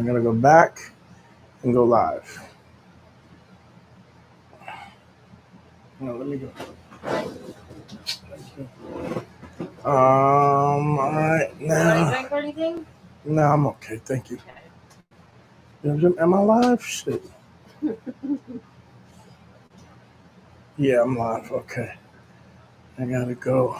gonna go back and go live. No, let me go. All right now. Drink or anything? No, I'm okay. Thank you. Am I live? Shit. Yeah, I'm live. Okay. I gotta go.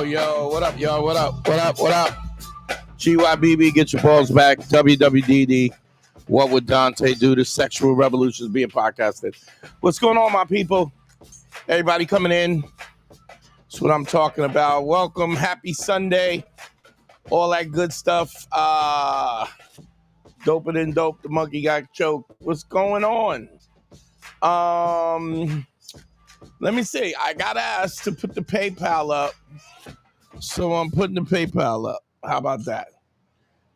Yo, what up, y'all? What up? GYBB, get your balls back. WWDD, what would Dante do? The sexual revolution is being podcasted. What's going on, my people? Everybody coming in. That's what I'm talking about. Welcome. Happy Sunday. All that good stuff. Doper than dope. The monkey got choked. What's going on? Let me see. I got asked to put the PayPal up. So I'm putting the PayPal up. How about that?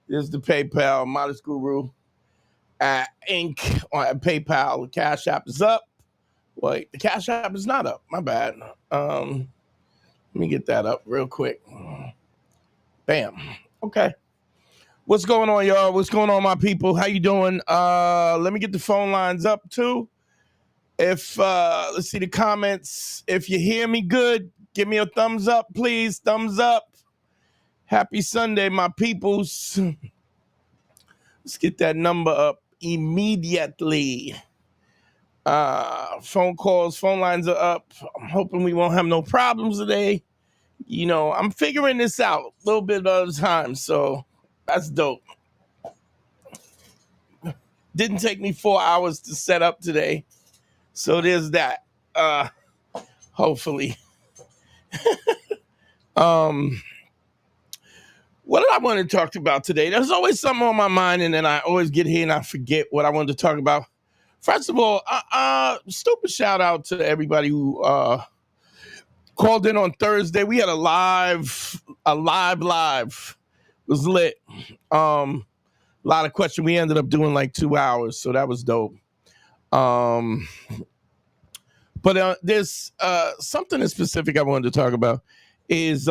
There's the PayPal, Modest Guru Inc. on PayPal. The Cash App is up. Wait, the Cash App is not up. My bad. Let me get that up real quick. Bam. Okay. What's going on, y'all? What's going on, my people? How you doing? Let me get the phone lines up too. If let's see the comments. If you hear me good, give me a thumbs up, please. Thumbs up. Happy Sunday, my peoples. Let's get that number up immediately. Phone calls, phone lines are up. I'm hoping we won't have no problems today. You know, I'm figuring this out a little bit at a time, so that's dope. Didn't take me 4 hours to set up today, so there's that. Hopefully. What did I want to talk about today? There's always something on my mind, and then I always get here and I forget what I wanted to talk about. First of all, stupid shout out to everybody who called in on Thursday. We had a live. It was lit. A lot of questions. We ended up doing like 2 hours, so that was dope. But there's something in specific I wanted to talk about is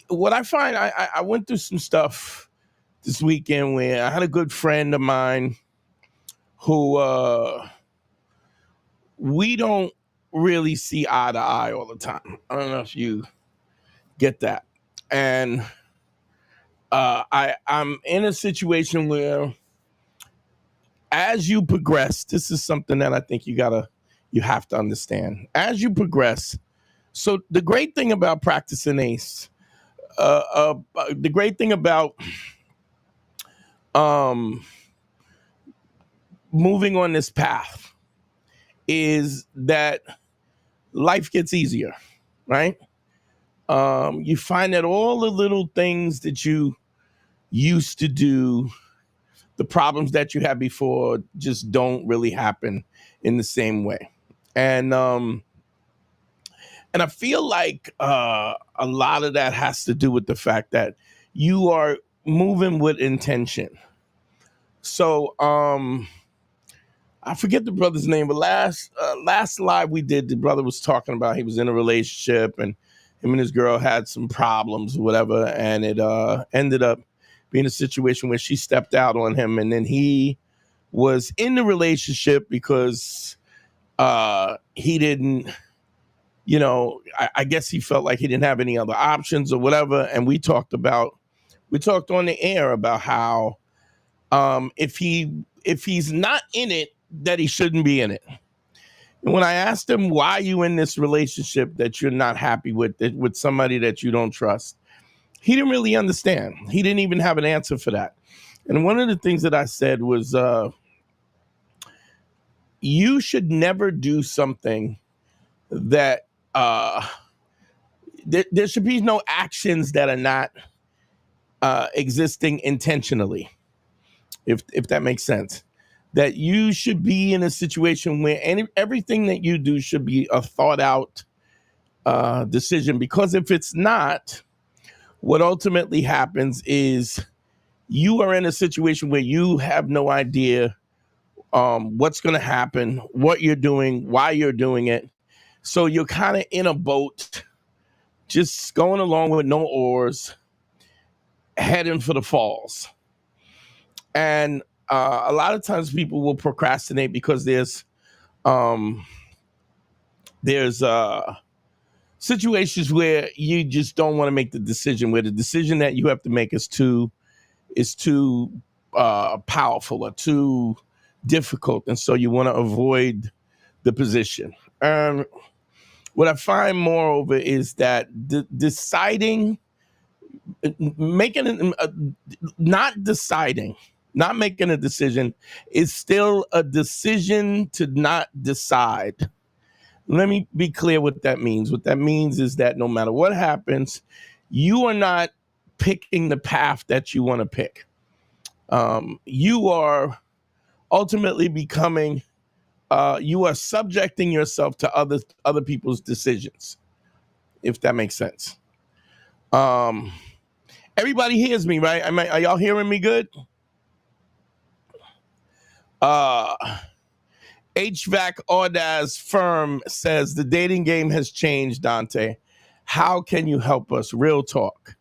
what I find. I went through some stuff this weekend where I had a good friend of mine who we don't really see eye to eye all the time. I don't know if you get that. And I'm in a situation where as you progress, this is something that I think you gotta you have to understand as you progress. So the great thing about practicing ACE, the great thing about moving on this path is that life gets easier, right? You find that all the little things that you used to do, the problems that you had before, just don't really happen in the same way. And I feel like a lot of that has to do with the fact that you are moving with intention. So I forget the brother's name, but last live we did, the brother was talking about he was in a relationship and him and his girl had some problems or whatever, and it ended up being a situation where she stepped out on him, and then he was in the relationship because he didn't, I guess he felt like he didn't have any other options or whatever. And we talked on the air about how if he's not in it, that he shouldn't be in it. And when I asked him, why are you in this relationship that you're not happy with somebody that you don't trust, he didn't really understand. He didn't even have an answer for that. And one of the things that I said was, you should never do something that there should be no actions that are not existing intentionally, if that makes sense. That you should be in a situation where everything that you do should be a thought out decision, because if it's not, what ultimately happens is you are in a situation where you have no idea what's going to happen, what you're doing, why you're doing it. So you're kind of in a boat, just going along with no oars, heading for the falls. And a lot of times people will procrastinate because there's situations where you just don't want to make the decision, where the decision that you have to make is too powerful or too difficult, and so you want to avoid the position. What I find moreover is that not making a decision is still a decision to not decide. Let me be clear what that means. What that means is that no matter what happens, you are not picking the path that you want to pick. You are ultimately becoming, you are subjecting yourself to other people's decisions, if that makes sense. Everybody hears me, right? Are y'all hearing me good? HVAC Audaz Firm says the dating game has changed, Dante. How can you help us? Real talk.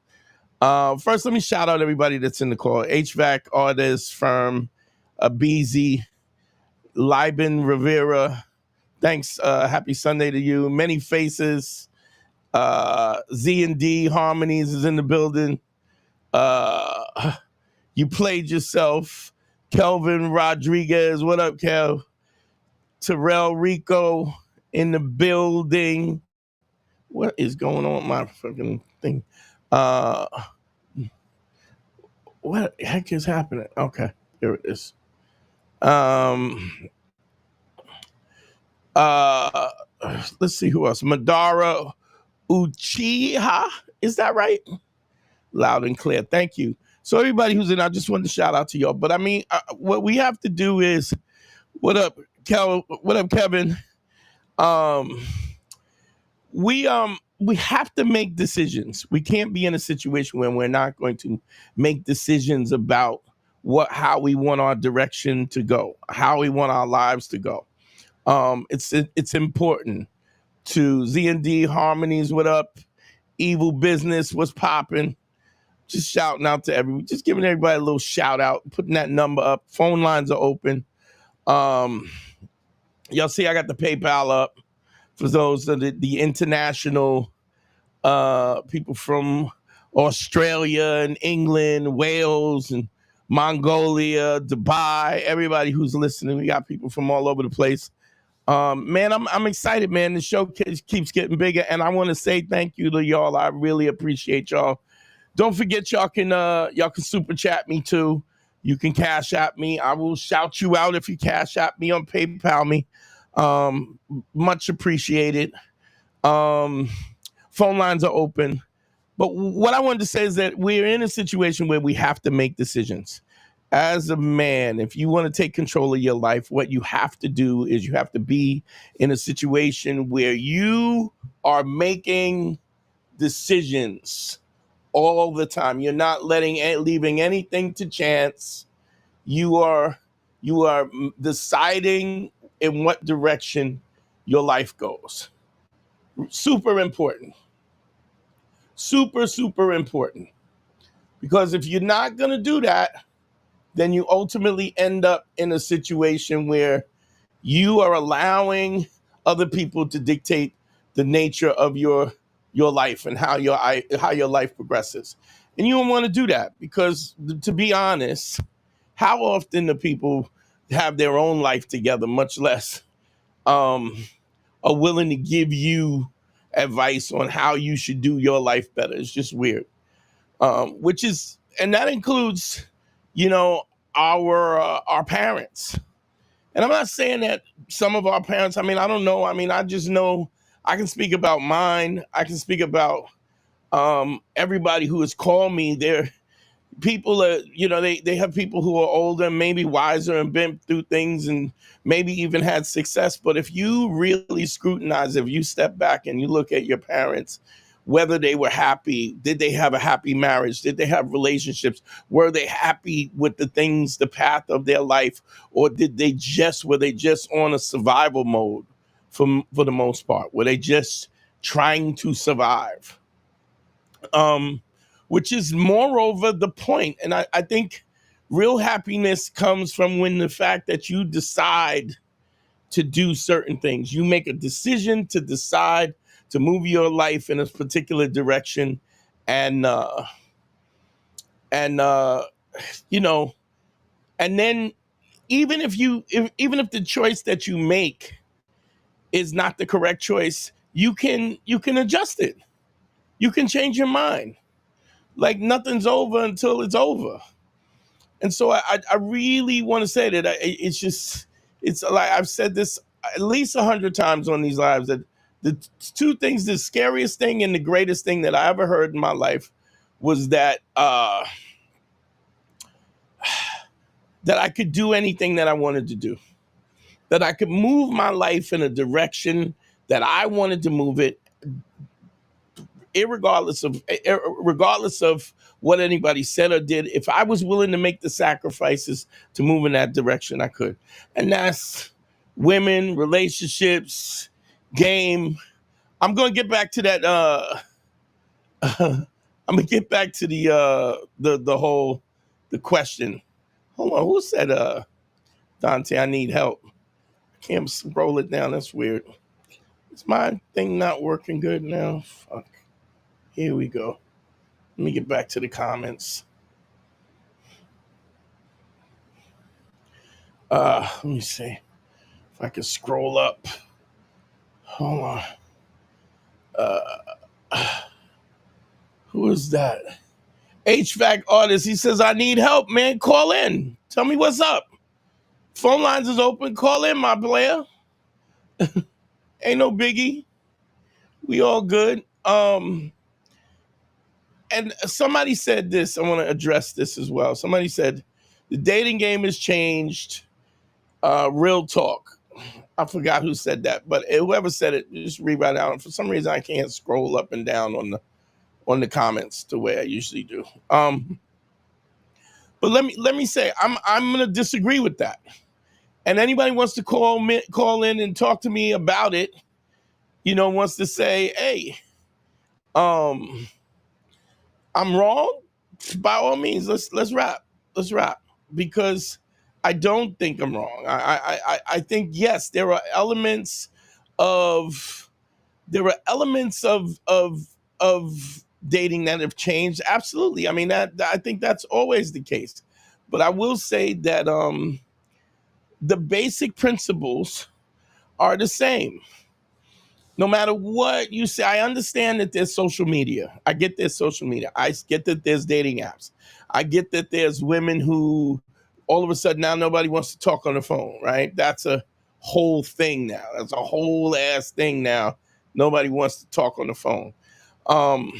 First, let me shout out everybody that's in the call. HVAC Audaz Firm, BZ, Liben Rivera. Thanks. Happy Sunday to you. Many Faces. Z&D Harmonies is in the building. You played yourself. Kelvin Rodriguez. What up, Kel? Terrell Rico in the building. What is going on with my fucking thing? What the heck is happening? Okay, here it is. Let's see who else. Madara Uchiha. Is that right? Loud and clear. Thank you. So everybody who's in, I just wanted to shout out to y'all. But I mean, what we have to do is, what up, Kel? What up, Kevin? We have to make decisions. We can't be in a situation where we're not going to make decisions about how we want our direction to go, how we want our lives to go. It's important. To Z&D Harmonies, what up? Evil Business, what's popping? Just shouting out to everyone, just giving everybody a little shout out, putting that number up. Phone lines are open. Y'all see I got the PayPal up for those of the international people from Australia and England, Wales and Mongolia, Dubai, everybody who's listening. We got people from all over the place. Man, I'm excited, man. The show keeps getting bigger, and I want to say thank you to y'all. I really appreciate y'all. Don't forget, y'all can super chat me too. You can cash app me. I will shout you out if you cash app me on PayPal me. Much appreciated. Phone lines are open. But what I wanted to say is that we're in a situation where we have to make decisions. As a man, if you want to take control of your life, what you have to do is you have to be in a situation where you are making decisions all the time. You're not leaving anything to chance. You are deciding in what direction your life goes. Super important. Super, super important. Because if you're not going to do that, then you ultimately end up in a situation where you are allowing other people to dictate the nature of your life and how your life progresses. And you don't want to do that because, to be honest, how often do people have their own life together, much less are willing to give you advice on how you should do your life better? It's just weird. And that includes, our parents. And I'm not saying that some of our parents, I don't know. I just know I can speak about mine. I can speak about everybody who has called me. People are, they have people who are older, maybe wiser, and been through things and maybe even had success. But if you really scrutinize, if you step back and you look at your parents, whether they were happy, did they have a happy marriage? Did they have relationships? Were they happy with the path of their life? Or were they just on a survival mode for the most part? Were they just trying to survive? Which is moreover the point. And I think real happiness comes from when the fact that you decide to do certain things. You make a decision to decide to move your life in a particular direction. And and then even if the choice that you make is not the correct choice, you can adjust it. You can change your mind. Like nothing's over until it's over. And so I really want to say that it's like I've said this at least 100 times on these lives, that the two things, the scariest thing and the greatest thing that I ever heard in my life was that that I could do anything that I wanted to do, that I could move my life in a direction that I wanted to move it, regardless of what anybody said or did. If I was willing to make the sacrifices to move in that direction, I could. And that's women, relationships, game. I'm going to get back to that. I'm going to get back to the question. Hold on. Who said, Dante, I need help? I can't scroll it down. That's weird. Is my thing not working good now? Fuck. Here we go. Let me get back to the comments. Let me see if I can scroll up. Hold on. Who is that? HVAC artist. He says, I need help, man. Call in. Tell me what's up. Phone lines is open. Call in, my player. Ain't no biggie. We all good. And somebody said this. I want to address this as well. Somebody said, the dating game has changed. Real talk. I forgot who said that, but whoever said it, just read right out. For some reason, I can't scroll up and down on the comments the way I usually do. But let me say, I'm gonna disagree with that. And anybody wants to call in and talk to me about it, wants to say, hey, I'm wrong. By all means, let's rap. Let's rap, because I don't think I'm wrong. I think, yes, there are elements of dating that have changed. Absolutely. I think that's always the case. But I will say that the basic principles are the same. No matter what you say, I understand that there's social media. I get there's social media. I get that there's dating apps. I get that there's women who all of a sudden now nobody wants to talk on the phone, right? That's a whole thing now. That's a whole ass thing now. Nobody wants to talk on the phone. Um,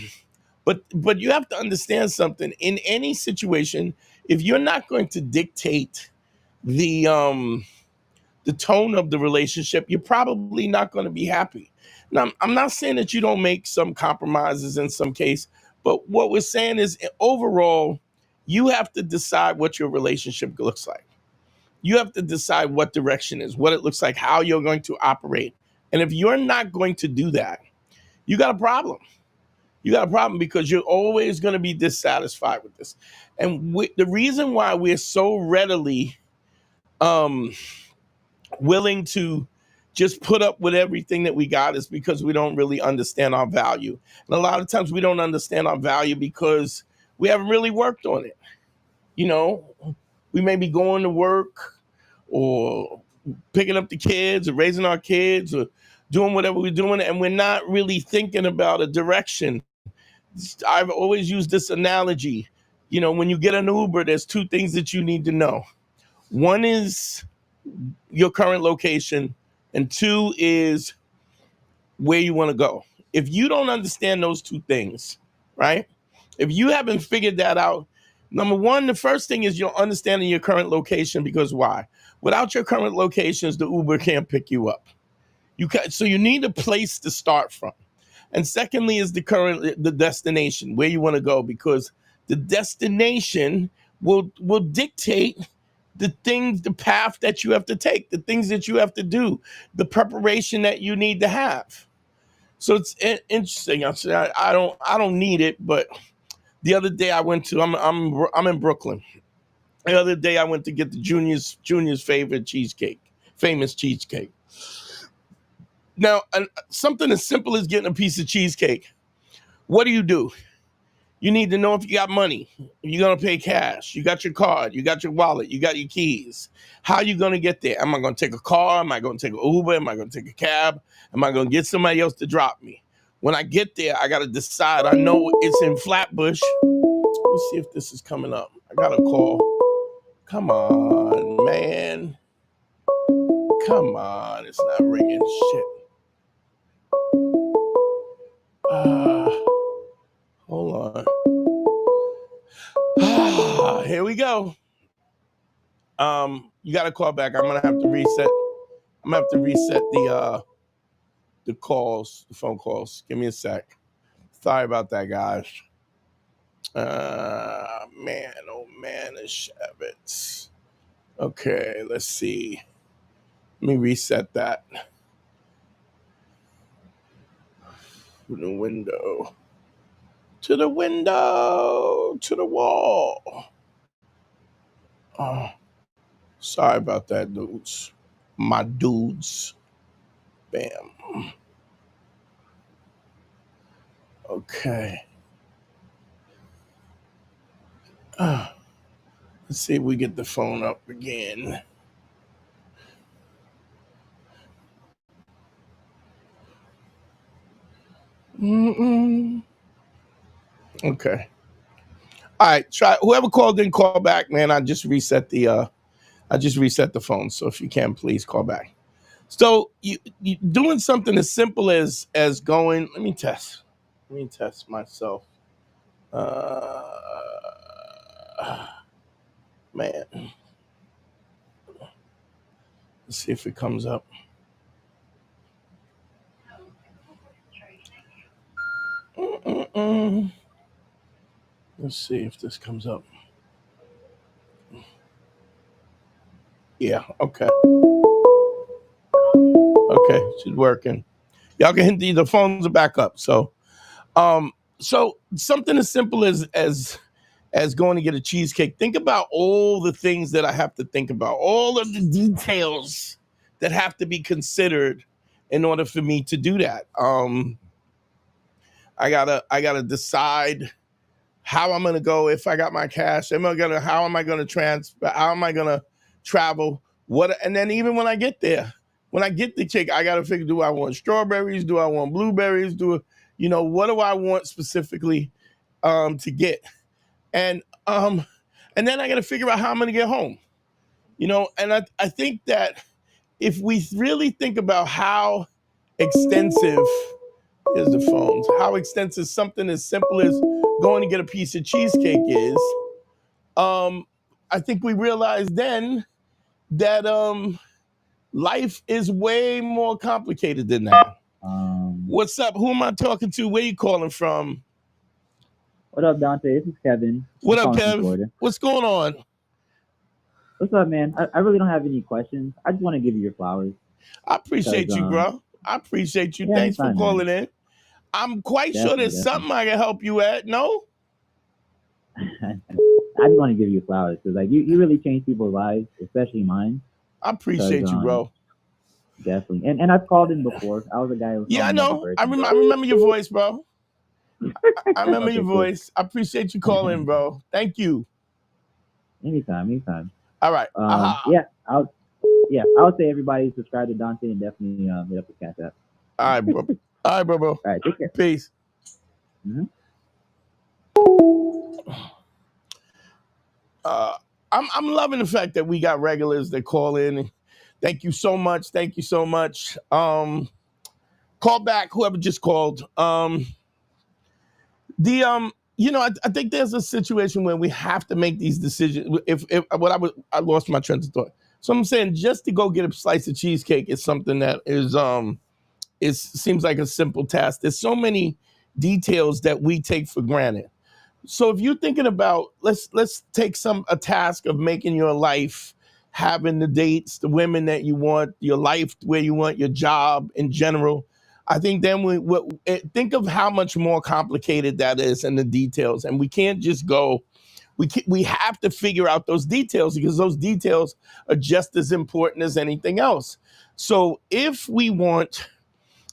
but you have to understand something. In any situation, if you're not going to dictate the the tone of the relationship, you're probably not going to be happy. Now, I'm not saying that you don't make some compromises in some case, but what we're saying is overall, you have to decide what your relationship looks like. You have to decide what direction is, what it looks like, how you're going to operate. And if you're not going to do that, you got a problem. You got a problem because you're always going to be dissatisfied with this. And the reason why we're so readily um, willing to just put up with everything that we got is because we don't really understand our value. And a lot of times we don't understand our value because we haven't really worked on it. You know, we may be going to work or picking up the kids or raising our kids or doing whatever we're doing, and we're not really thinking about a direction. I've always used this analogy. You know, when you get an Uber, there's two things that you need to know. One is your current location, and two is where you want to go. If you don't understand those two things, right? If you haven't figured that out, number one, the first thing is you're understanding your current location, because why? Without your current locations, the Uber can't pick you up. So you need a place to start from. And secondly is the destination, where you want to go, because the destination will dictate the path that you have to take, the things that you have to do, the preparation that you need to have. So it's interesting. I don't need it, but the other day I went to I'm in Brooklyn. The other day I went to get the Junior's favorite cheesecake, famous cheesecake. Now, something as simple as getting a piece of cheesecake. What do? You need to know if you got money, if you're going to pay cash, you got your card, you got your wallet, you got your keys. How are you going to get there? Am I going to take a car? Am I going to take an Uber? Am I going to take a cab? Am I going to get somebody else to drop me? When I get there, I got to decide. I know it's in Flatbush. Let me see if this is coming up. I got a call. Come on, man. Come on. It's not ringing. Shit. Hold on. Here we go. You got to call back. I'm gonna have to reset. I'm gonna have to reset the calls, the phone calls. Give me a sec. Sorry about that, guys. Man, oh man, it's Shabbat. Okay, let's see. Let me reset that. To the window. To the window. To the wall. Oh, sorry about that, dudes. My dudes. Bam. Okay. Let's see if we get the phone up again. Okay. All right. Try whoever called didn't call back, man. I just reset the phone. So if you can, please call back. So you doing something as simple as going. Let me test myself. Man, let's see if it comes up. Let's see if this comes up. Yeah. Okay. Okay. She's working. Y'all can the phones are back up. So so something as simple as going to get a cheesecake. Think about all the things that I have to think about, all of the details that have to be considered in order for me to do that. I gotta decide how I'm gonna go. If I got my cash, how am I gonna transfer? How am I gonna travel? And then even when I get there, when I get the cake, I got to figure, do I want strawberries? Do I want blueberries? What do I want specifically to get? And then I got to figure out how I'm going to get home. And I think that if we really think about how extensive, here's the phones, how extensive something as simple as going to get a piece of cheesecake is, I think we realize then that life is way more complicated than that. What's up? Who am I talking to? Where you calling from? What up, Dante? This is Kevin. What up, Kev? What's going on? What's up, man? I really don't have any questions. I just want to give you your flowers. I appreciate you, bro. I appreciate you. Thanks for calling in. I'm quite sure there's something I can help you at. No? I just want to give you flowers because like you really change people's lives, especially mine. I appreciate you, bro. Definitely. And I've called in before. I was a guy who I know. I remember your voice, bro. I remember your voice. I appreciate you calling, bro. Thank you. Anytime. All right. I would say everybody subscribe to Dante and definitely hit up the Cash App. All right, bro. All right, take care. Peace. Mm-hmm. I'm loving the fact that we got regulars that call in. Thank you so much. Call back, whoever just called. I think there's a situation where we have to make these decisions. I lost my train of thought. So I'm saying just to go get a slice of cheesecake is something that seems like a simple task. There's so many details that we take for granted. So if you're thinking about, let's take a task of making your life, having the dates, the women that you want, your life where you want, your job in general. I think then think of how much more complicated that is and the details. And we can't just go, we have to figure out those details because those details are just as important as anything else. So if we want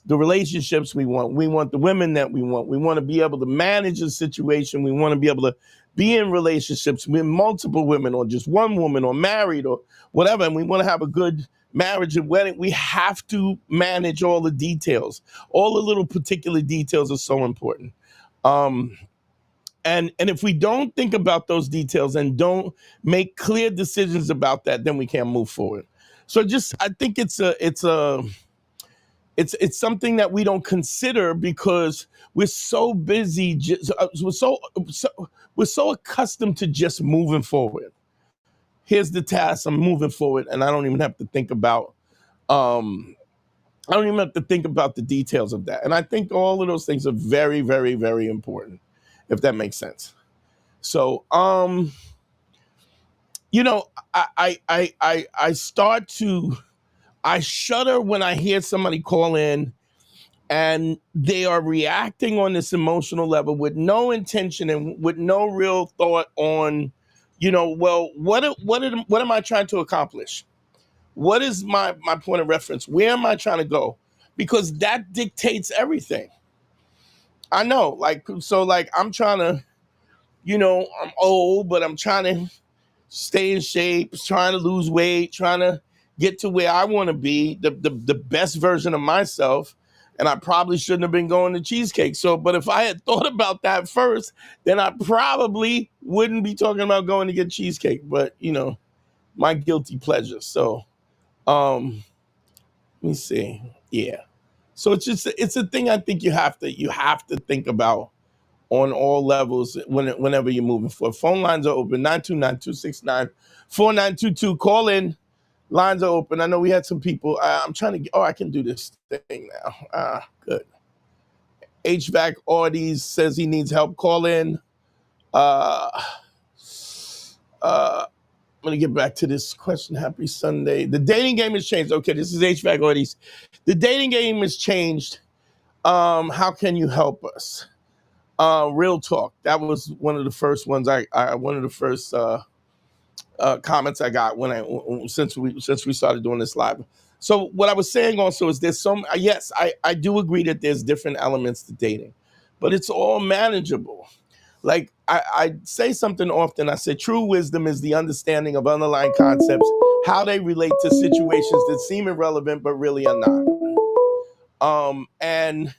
the relationships we want the women that we want to be able to manage a situation, we want to be able to be in relationships with multiple women or just one woman or married or whatever, and we want to have a good marriage and wedding, we have to manage all the details. All the little particular details are so important. And if we don't think about those details and don't make clear decisions about that, then we can't move forward. So I think it's something that we don't consider because we're so busy. We're so accustomed to just moving forward. Here's the task. I'm moving forward, and I don't even have to think about. I don't even have to think about the details of that. And I think all of those things are very, very, very important, if that makes sense. So, I shudder when I hear somebody call in and they are reacting on this emotional level with no intention and with no real thought on, what am I trying to accomplish? What is my point of reference? Where am I trying to go? Because that dictates everything. I know, I'm trying to, I'm old, but I'm trying to stay in shape, trying to lose weight, trying to get to where I want to be, the best version of myself. And I probably shouldn't have been going to cheesecake. But if I had thought about that first, then I probably wouldn't be talking about going to get cheesecake. But, my guilty pleasure. So, let me see. Yeah. So it's a thing I think you have to think about on all levels whenever you're moving forward. Phone lines are open, 929-269-4922. Call in. Lines are open. I know we had some people. I'm trying to I can do this thing now. Good. HVAC Audis says he needs help. Call in. I'm going to get back to this question. Happy Sunday. The dating game has changed. Okay, this is HVAC Audis. The dating game has changed. How can you help us? Real talk. That was one of the first ones one of the first comments I got since we started doing this live. So what I was saying also is yes, I do agree that there's different elements to dating, but it's all manageable. Like I say something often. I say true wisdom is the understanding of underlying concepts, how they relate to situations that seem irrelevant but really are not. And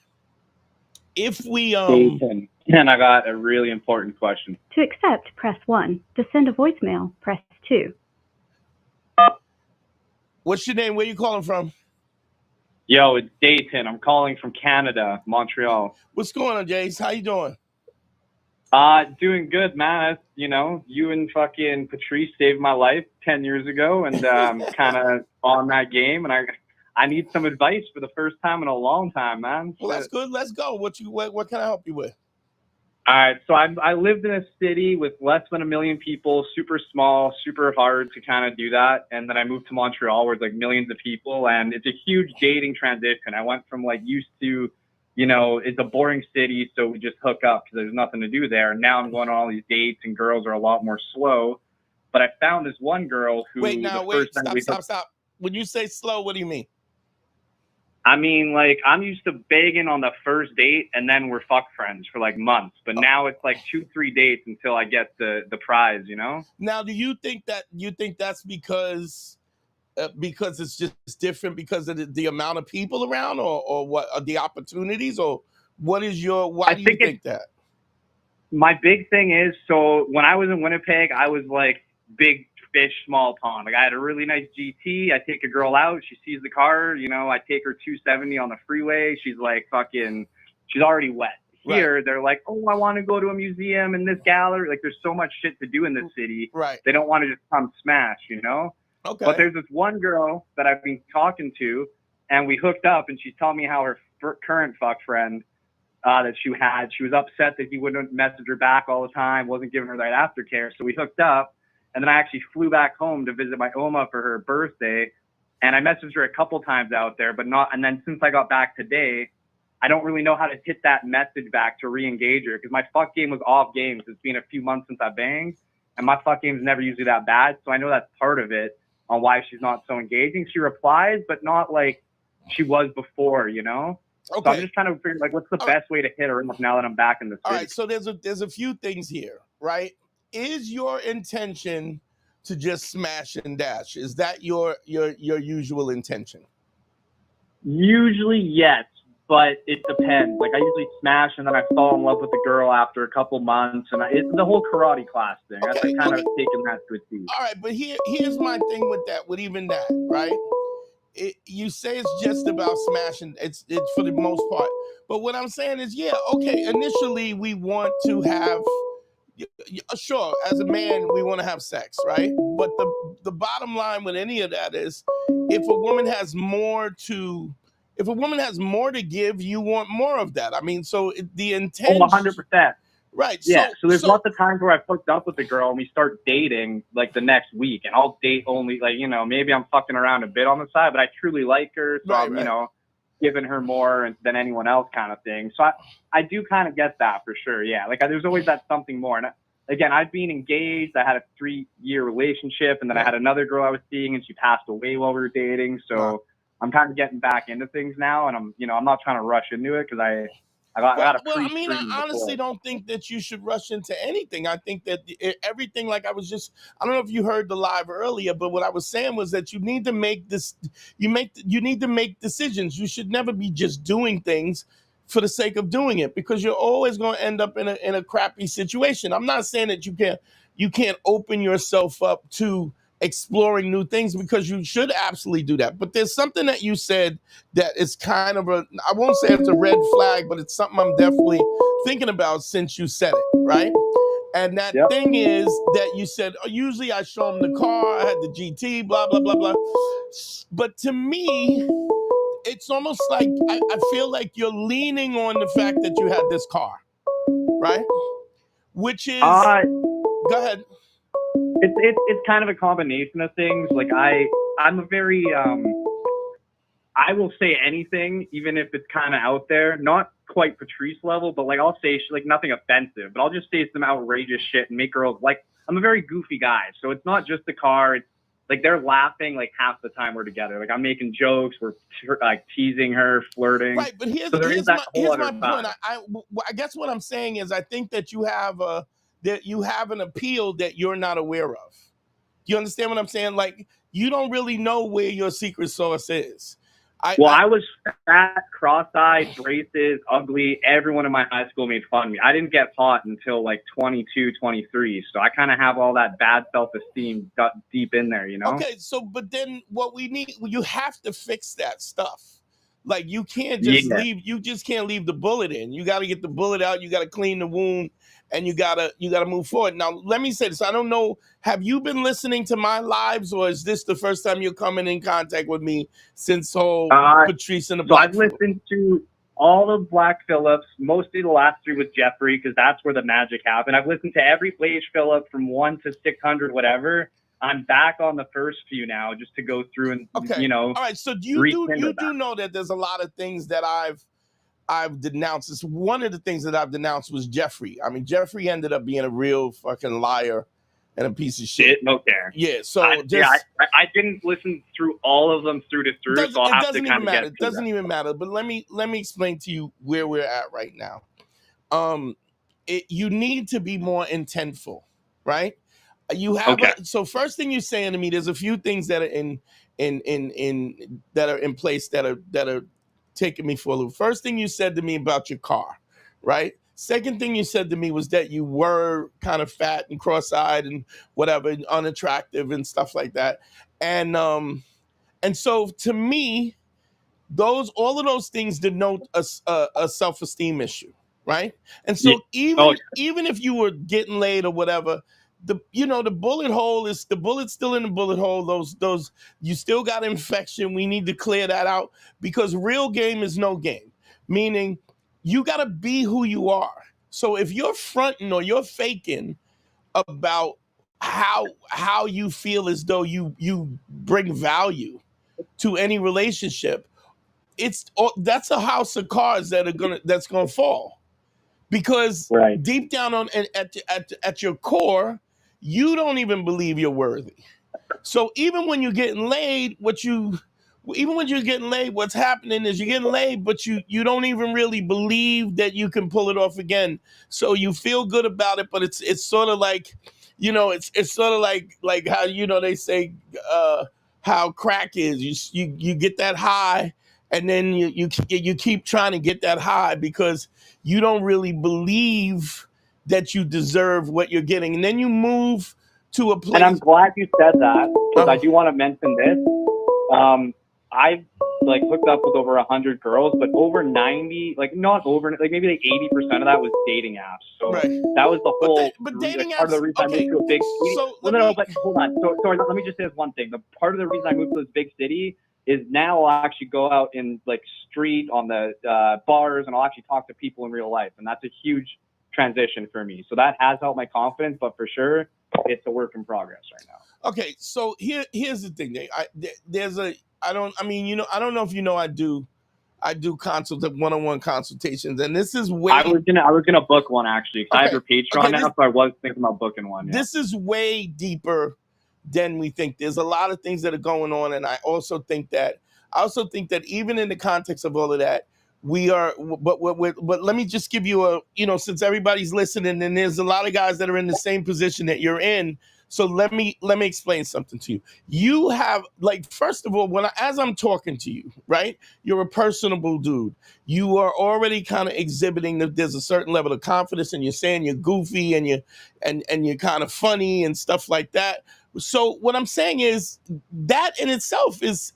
if we Jason, and I got a really important question. To accept, press 1. To send a voicemail, press 2. What's your name? Where you calling from? Yo, it's Dayton. I'm calling from Canada, Montreal. What's going on, Jace? How you doing? Doing good, man. You know, you and fucking Patrice saved my life 10 years ago, and kind of on that game, and I need some advice for the first time in a long time, man. Well, that's good. Let's go. What can I help you with? All right, so I lived in a city with less than 1 million people, super small, super hard to kind of do that. And then I moved to Montreal where it's like millions of people, and it's a huge dating transition. I went from like used to, you know, it's a boring city, so we just hook up because there's nothing to do there. And now I'm going on all these dates, and girls are a lot more slow. But I found this one girl who Stop. When you say slow, what do you mean? I mean, like, I'm used to begging on the first date, and then we're fuck friends for like months. But now it's like 2-3 dates until I get the prize, you know? Now, do you think that's because it's just different because of the amount of people around, or what are the opportunities, or what is why do you think that? My big thing is, so when I was in Winnipeg, I was like big fish, small pond. Like I had a really nice GT. I take a girl out. She sees the car. You know, I take her 270 on the freeway. She's like fucking, she's already wet. Here, right. They're like, oh, I want to go to a museum and this gallery. Like there's so much shit to do in this city. Right. They don't want to just come smash, you know? Okay. But there's this one girl that I've been talking to, and we hooked up, and she's telling me how her current fuck friend that she was upset that he wouldn't message her back all the time, wasn't giving her that aftercare. So we hooked up. And then I actually flew back home to visit my Oma for her birthday. And I messaged her a couple times out there, but not. And then since I got back today, I don't really know how to hit that message back to re-engage her because my fuck game was off games. It's been a few months since I banged, and my fuck game's never usually that bad. So I know that's part of it on why she's not so engaging. She replies, but not like she was before, you know? Okay. So I'm just trying to figure like what's the best way to hit her up now that I'm back in the city. All right, so there's a few things here, right? Is your intention to just smash and dash? Is that your usual intention? Usually, yes, but it depends. Like I usually smash and then I fall in love with the girl after a couple months, and it's the whole karate class thing. Okay, I've kind of taken that to a T. All right, but here's my thing with that, with even that, right? You say it's just about smashing. It's for the most part, but what I'm saying is, yeah, okay. Initially, we want to have. Sure, as a man, we want to have sex, right? But the bottom line with any of that is, if a woman has more to give, you want more of that. I mean, so the intention. 100%. Right. Yeah. So there's lots of times where I've hooked up with the girl and we start dating like the next week, and I'll date only like, you know, maybe I'm fucking around a bit on the side, but I truly like her, so I'm, you know, giving her more than anyone else kind of thing. So I do kind of get that for sure. Yeah. Like there's always that something more. And again, I've been engaged. I had a 3-year relationship, and then I had another girl I was seeing, and she passed away while we were dating. So I'm kind of getting back into things now, and I'm not trying to rush into it because I got a I mean, I honestly don't think that you should rush into anything. I think that everything, like I don't know if you heard the live earlier, but what I was saying was that you need to make this, you need to make decisions. You should never be just doing things for the sake of doing it, because you're always going to end up in a crappy situation. I'm not saying that you can't open yourself up to exploring new things, because you should absolutely do that. But there's something that you said that is kind of I won't say it's a red flag, but it's something I'm definitely thinking about since you said it, right? And that thing is that you said, oh, usually I show them the car, I had the GT, blah, blah, blah, blah. But to me, it's almost like I feel like you're leaning on the fact that you had this car, right? Which is, go ahead. It's kind of a combination of things. Like I'm a very I will say anything, even if it's kind of out there, not quite Patrice level, but like I'll say like nothing offensive, but I'll just say some outrageous shit and make girls like. I'm a very goofy guy, so it's not just the car. like they're laughing like half the time we're together. Like I'm making jokes, we're like teasing her, flirting. Right, but So there is that whole here's other my side. point. I guess what I'm saying is I think that you have an appeal that you're not aware of. You understand what I'm saying? Like you don't really know where your secret sauce is. I was fat, cross-eyed, braces, ugly. Everyone in my high school made fun of me. I didn't get hot until like 22, 23. So I kind of have all that bad self-esteem deep in there, you know? Okay, so but then what we need, you have to fix that stuff. Like you can't just leave. You just can't leave the bullet in. You got to get the bullet out. You got to clean the wound, and you gotta move forward. Now, let me say this. I don't know. Have you been listening to my lives, or is this the first time you're coming in contact with me since Patrice and the Black? So I've listened to all of Black Phillips. Mostly the last 3 with Jeffrey because that's where the magic happened. I've listened to every Blaze Phillip from 1 to 600, whatever. I'm back on the first few now just to go through and, you know. All right. So you do know that there's a lot of things that I've denounced. It's one of the things that I've denounced was Jeffrey. I mean, Jeffrey ended up being a real fucking liar and a piece of shit. No care. Yeah. So I didn't listen through all of them through to through. So I'll have to kind of get it doesn't even matter. But let me explain to you where we're at right now. You need to be more intentful, right? You have so first thing you're saying to me, there's a few things that are in that are in place that are taking me for a loop. First thing you said to me about your car, right? Second thing you said to me was that you were kind of fat and cross-eyed and whatever, and unattractive and stuff like that. And so to me, all of those things denote a self-esteem issue, right? And so even if you were getting laid or whatever, the bullet's still in the bullet hole. Those you still got infection. We need to clear that out because real game is no game. Meaning you got to be who you are. So if you're fronting or you're faking about how you feel as though you bring value to any relationship, that's a house of cards that's gonna fall. Because deep down at your core, you don't even believe you're worthy. So even when you're getting laid, what's happening is you're getting laid, but you don't even really believe that you can pull it off again. So you feel good about it, but it's sort of like, it's sort of like how they say how crack is. You get that high, and then you keep trying to get that high because you don't really believe that you deserve what you're getting. And then you move to a place. And I'm glad you said that because I do want to mention this. I've hooked up with over 100 girls, but over 90, maybe 80% of that was dating apps. So that was the whole but dating apps, part of the reason I moved to a big city. So but hold on. So let me just say this one thing. The part of the reason I moved to this big city is now I'll actually go out in street on the bars and I'll actually talk to people in real life. And that's a huge transition for me. So that has helped my confidence, but for sure it's a work in progress right now. Okay. So here's the thing. I don't know if you know I do one-on-one consultations, and this is way. I was gonna book one actually. I have your Patreon now, so I was thinking about booking one. Yeah. This is way deeper than we think. There's a lot of things that are going on, and I also think that even in the context of all of that, we are. But let me just give you since everybody's listening, and there's a lot of guys that are in the same position that you're in. So let me explain something to you. You have, first of all, as I'm talking to you, right? You're a personable dude. You are already kind of exhibiting that there's a certain level of confidence, and you're saying you're goofy and you're kind of funny and stuff like that. So what I'm saying is that in itself is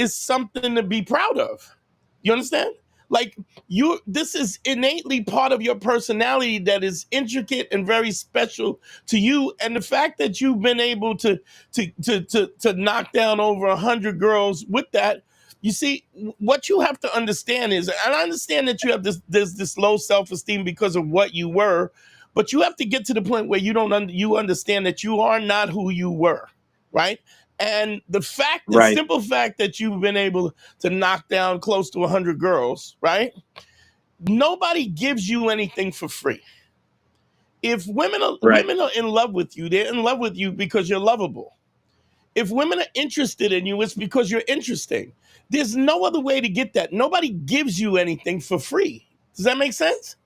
something to be proud of. You understand? This is innately part of your personality that is intricate and very special to you. And the fact that you've been able to knock down over 100 girls with that, you see, what you have to understand is, and I understand that you have this low self-esteem because of what you were, but you have to get to the point where you understand that you are not who you were, right? And the simple fact that you've been able to knock down close to 100 girls, right? Nobody gives you anything for free. If women are in love with you, they're in love with you because you're lovable. If women are interested in you, it's because you're interesting. There's no other way to get that. Nobody gives you anything for free. Does that make sense?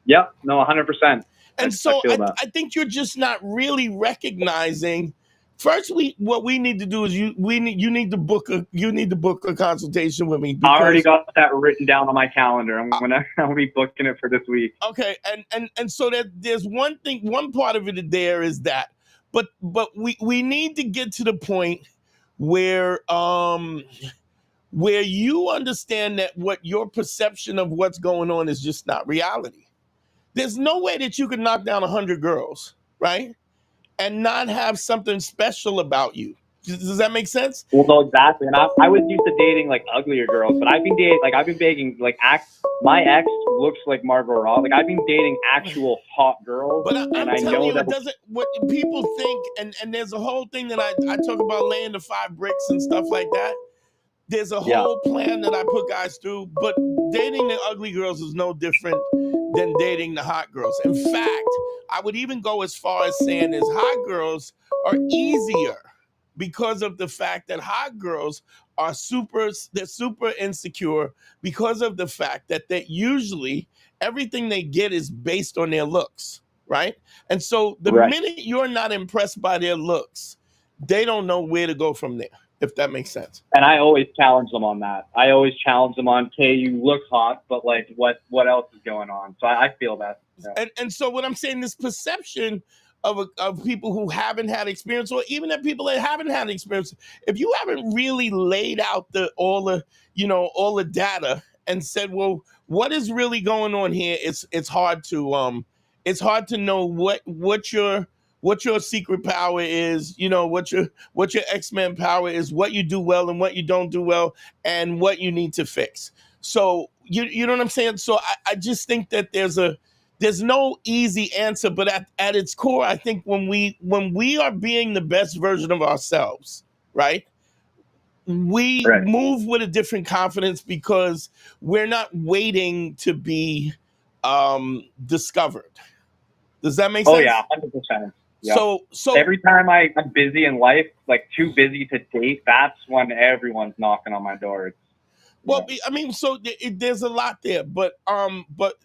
Yep. No, 100%. And I so feel that. I think you're just not really recognizing. First, what we need to do is you need to book a consultation with me. I already Because got that written down on my calendar. I'll be booking it for this week. okay, and so that there's one part of it there is that, but we need to get to the point where you understand that what your perception of what's going on is just not reality. There's no way that you can knock down 100 girls, right, and not have something special about you. Does that make sense? Well, no, exactly. And I was used to dating like uglier girls, but I've been dating like my ex looks like Margot Robbie. Like I've been dating actual hot girls, But and I'm I telling know you, that it doesn't. What people think, and there's a whole thing that I talk about laying the 5 bricks and stuff like that. There's a whole plan that I put guys through, but dating the ugly girls is no different than dating the hot girls. In fact, I would even go as far as saying is hot girls are easier because of the fact that hot girls are they're super insecure because of the fact that usually everything they get is based on their looks, right? And so the minute you're not impressed by their looks, they don't know where to go from there, if that makes sense. And I always challenge them on that. I always challenge them on, okay, you look hot, but like what else is going on? So I feel that. Yeah. And so what I'm saying, this perception of people who haven't had experience, or even that people that haven't had experience, if you haven't really laid out all the data and said, well, what is really going on here? It's hard to know what your secret power is, what your X-Men power is, what you do well and what you don't do well, and what you need to fix. So you know what I'm saying? So I just think that there's no easy answer, but at its core, I think when we are being the best version of ourselves, right? We move with a different confidence because we're not waiting to be discovered. Does that make sense? Oh yeah, 100%. Yeah. So every time I'm busy in life, like too busy to date, that's when everyone's knocking on my door. Well, I mean, so there's a lot there, but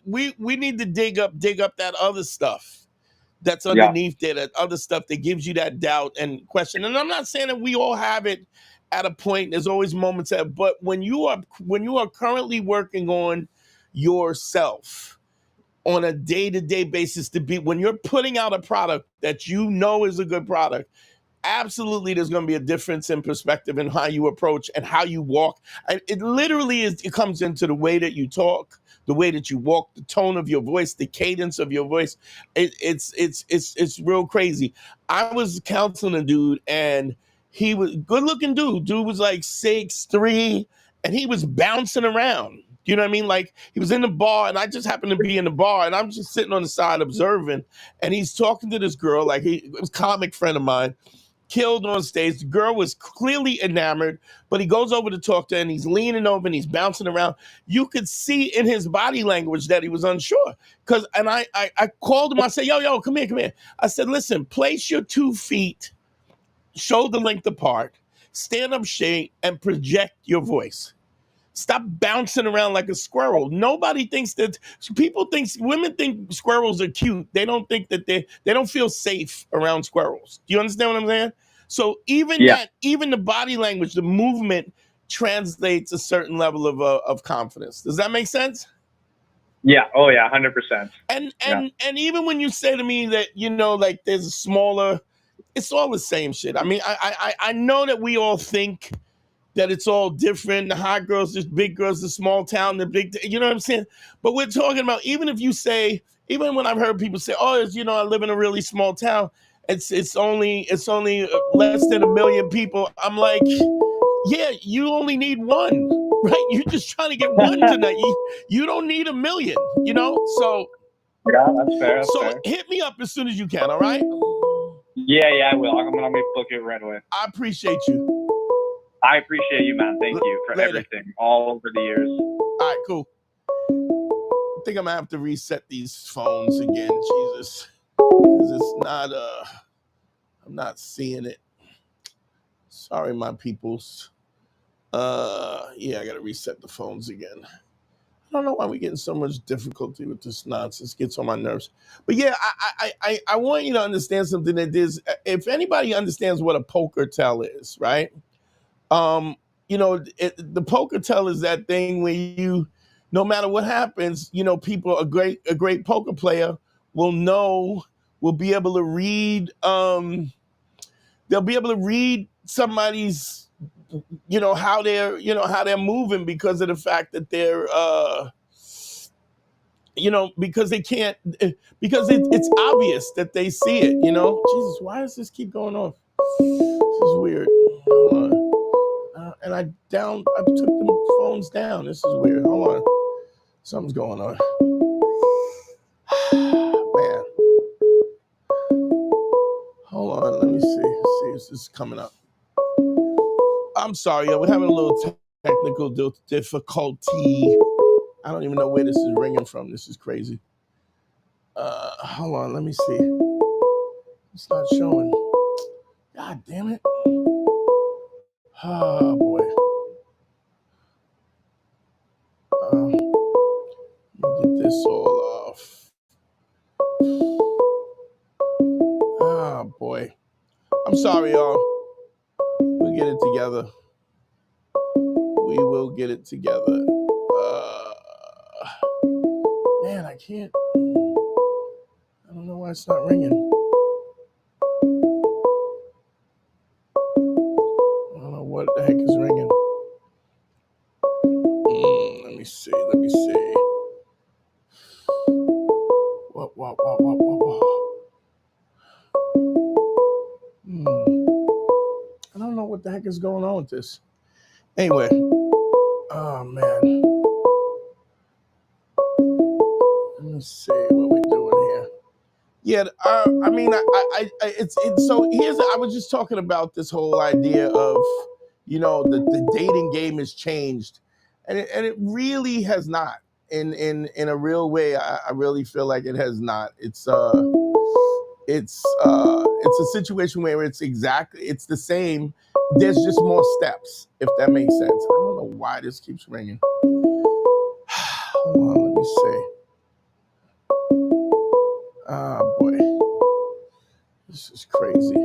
we need to dig up that other stuff that's underneath there, that other stuff that gives you that doubt and question. And I'm not saying that we all have it at a point. There's always moments but when you are currently working on yourself on a day-to-day basis, when you're putting out a product that you know is a good product, absolutely there's going to be a difference in perspective in how you approach and how you walk. And it literally it comes into the way that you talk, the way that you walk, the tone of your voice, the cadence of your voice. It's real crazy. I was counseling a dude, and he was good looking dude. Dude was like 6'3", and he was bouncing around. You know what I mean? Like, he was in the bar, and I just happened to be in the bar, and I'm just sitting on the side observing, and he's talking to this girl, like it was a comic friend of mine, killed on stage. The girl was clearly enamored, but he goes over to talk to her, and he's leaning over and he's bouncing around. You could see in his body language that he was unsure. And I called him. I said, yo, come here. I said, listen, place your 2 feet shoulder length apart, stand up straight, and project your voice. Stop bouncing around like a squirrel. Nobody thinks that. Women think squirrels are cute. They don't think that they don't feel safe around squirrels. Do you understand what I'm saying? So even the body language, the movement translates a certain level of confidence. Does that make sense? Yeah. Oh yeah, 100%. And even when you say to me that, like there's a smaller, it's all the same shit. I mean, I know that we all think that it's all different. The hot girls, the big girls, the small town, the big, you know what I'm saying? But we're talking about, even when I've heard people say, oh, I live in a really small town, it's only less than 1 million people. I'm like, yeah, you only need 1, right? You're just trying to get 1 tonight. You don't need 1 million, So yeah, that's fair. Hit me up as soon as you can, all right? Yeah, I will. I'm gonna book it right away. I appreciate you. I appreciate you, man. Thank you for everything, all over the years. All right, cool. I think I'm gonna have to reset these phones again, Jesus, because it's not. I'm not seeing it. Sorry, my peoples. Yeah, I gotta reset the phones again. I don't know why we're getting so much difficulty with this nonsense. It gets on my nerves. But yeah, I want you to understand something that is, if anybody understands what a poker tell is, right? Um, the poker tell is that thing where you, no matter what happens, people, a great poker player will know, will be able to read, they'll be able to read somebody's, how they're moving because of the fact that they're, because they can't, because it's obvious that they see it. Jesus, why does this keep going off? This is weird. Hold on. And I took the phones down. This is weird. Hold on. Something's going on. Man. Hold on. Let me see. Let's see if this is coming up. I'm sorry. We're having a little technical difficulty. I don't even know where this is ringing from. This is crazy. Hold on. Let me see. It's not showing. God damn it. Oh, boy. Let me get this all off. Oh, boy. I'm sorry, y'all. We'll get it together. We will get it together. Man, I can't. I don't know why it's not ringing. I don't know what the heck is ringing. Let me see. What? I don't know what the heck is going on with this. Anyway. Oh, man. Let me see what we're doing here. Yeah, I mean, it's so I was just talking about this whole idea of, the dating game has changed, and it really has not. In a real way, I really feel like it has not. It's a situation where it's the same. There's just more steps, if that makes sense. I don't know why this keeps ringing. Hold on, let me see. Oh boy, this is crazy.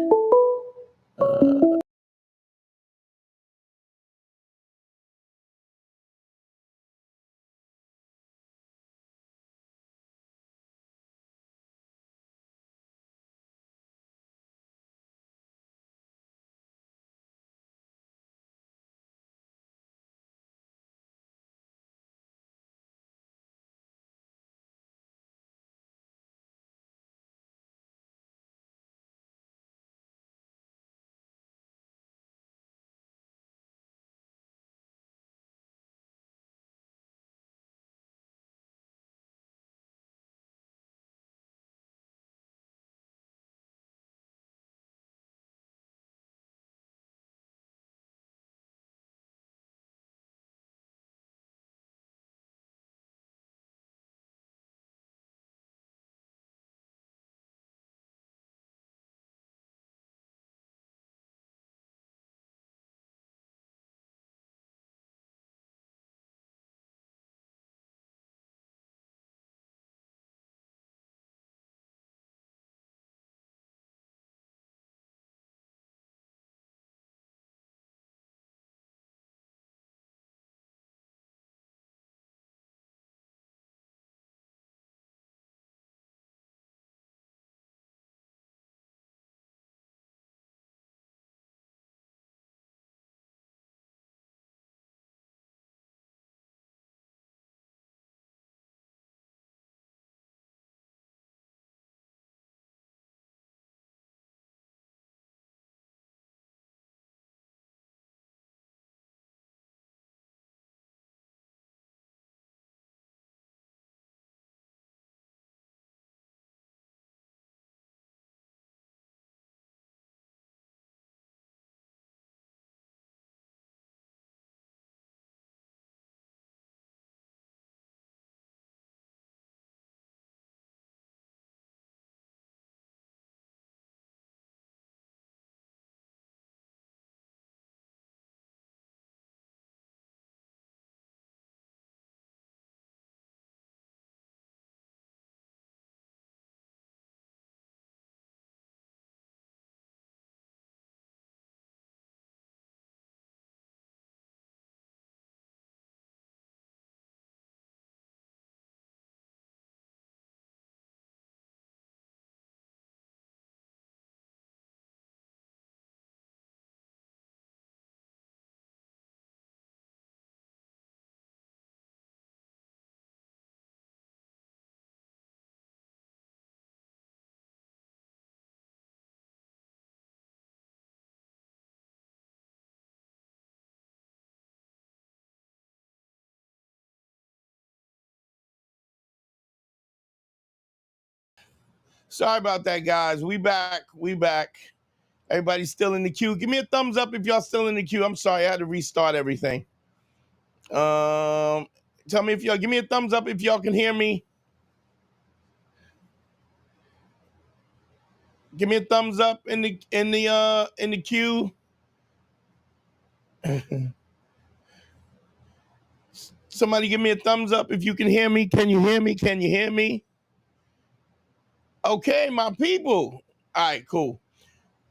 Sorry about that, guys. We back. Everybody's still in the queue. Give me a thumbs up if y'all still in the queue. I'm sorry, I had to restart everything. Tell me if y'all give me a thumbs up if y'all can hear me. Give me a thumbs up in the queue. Somebody give me a thumbs up if you can hear me. Can you hear me? Can you hear me? Okay, my people. All right, cool.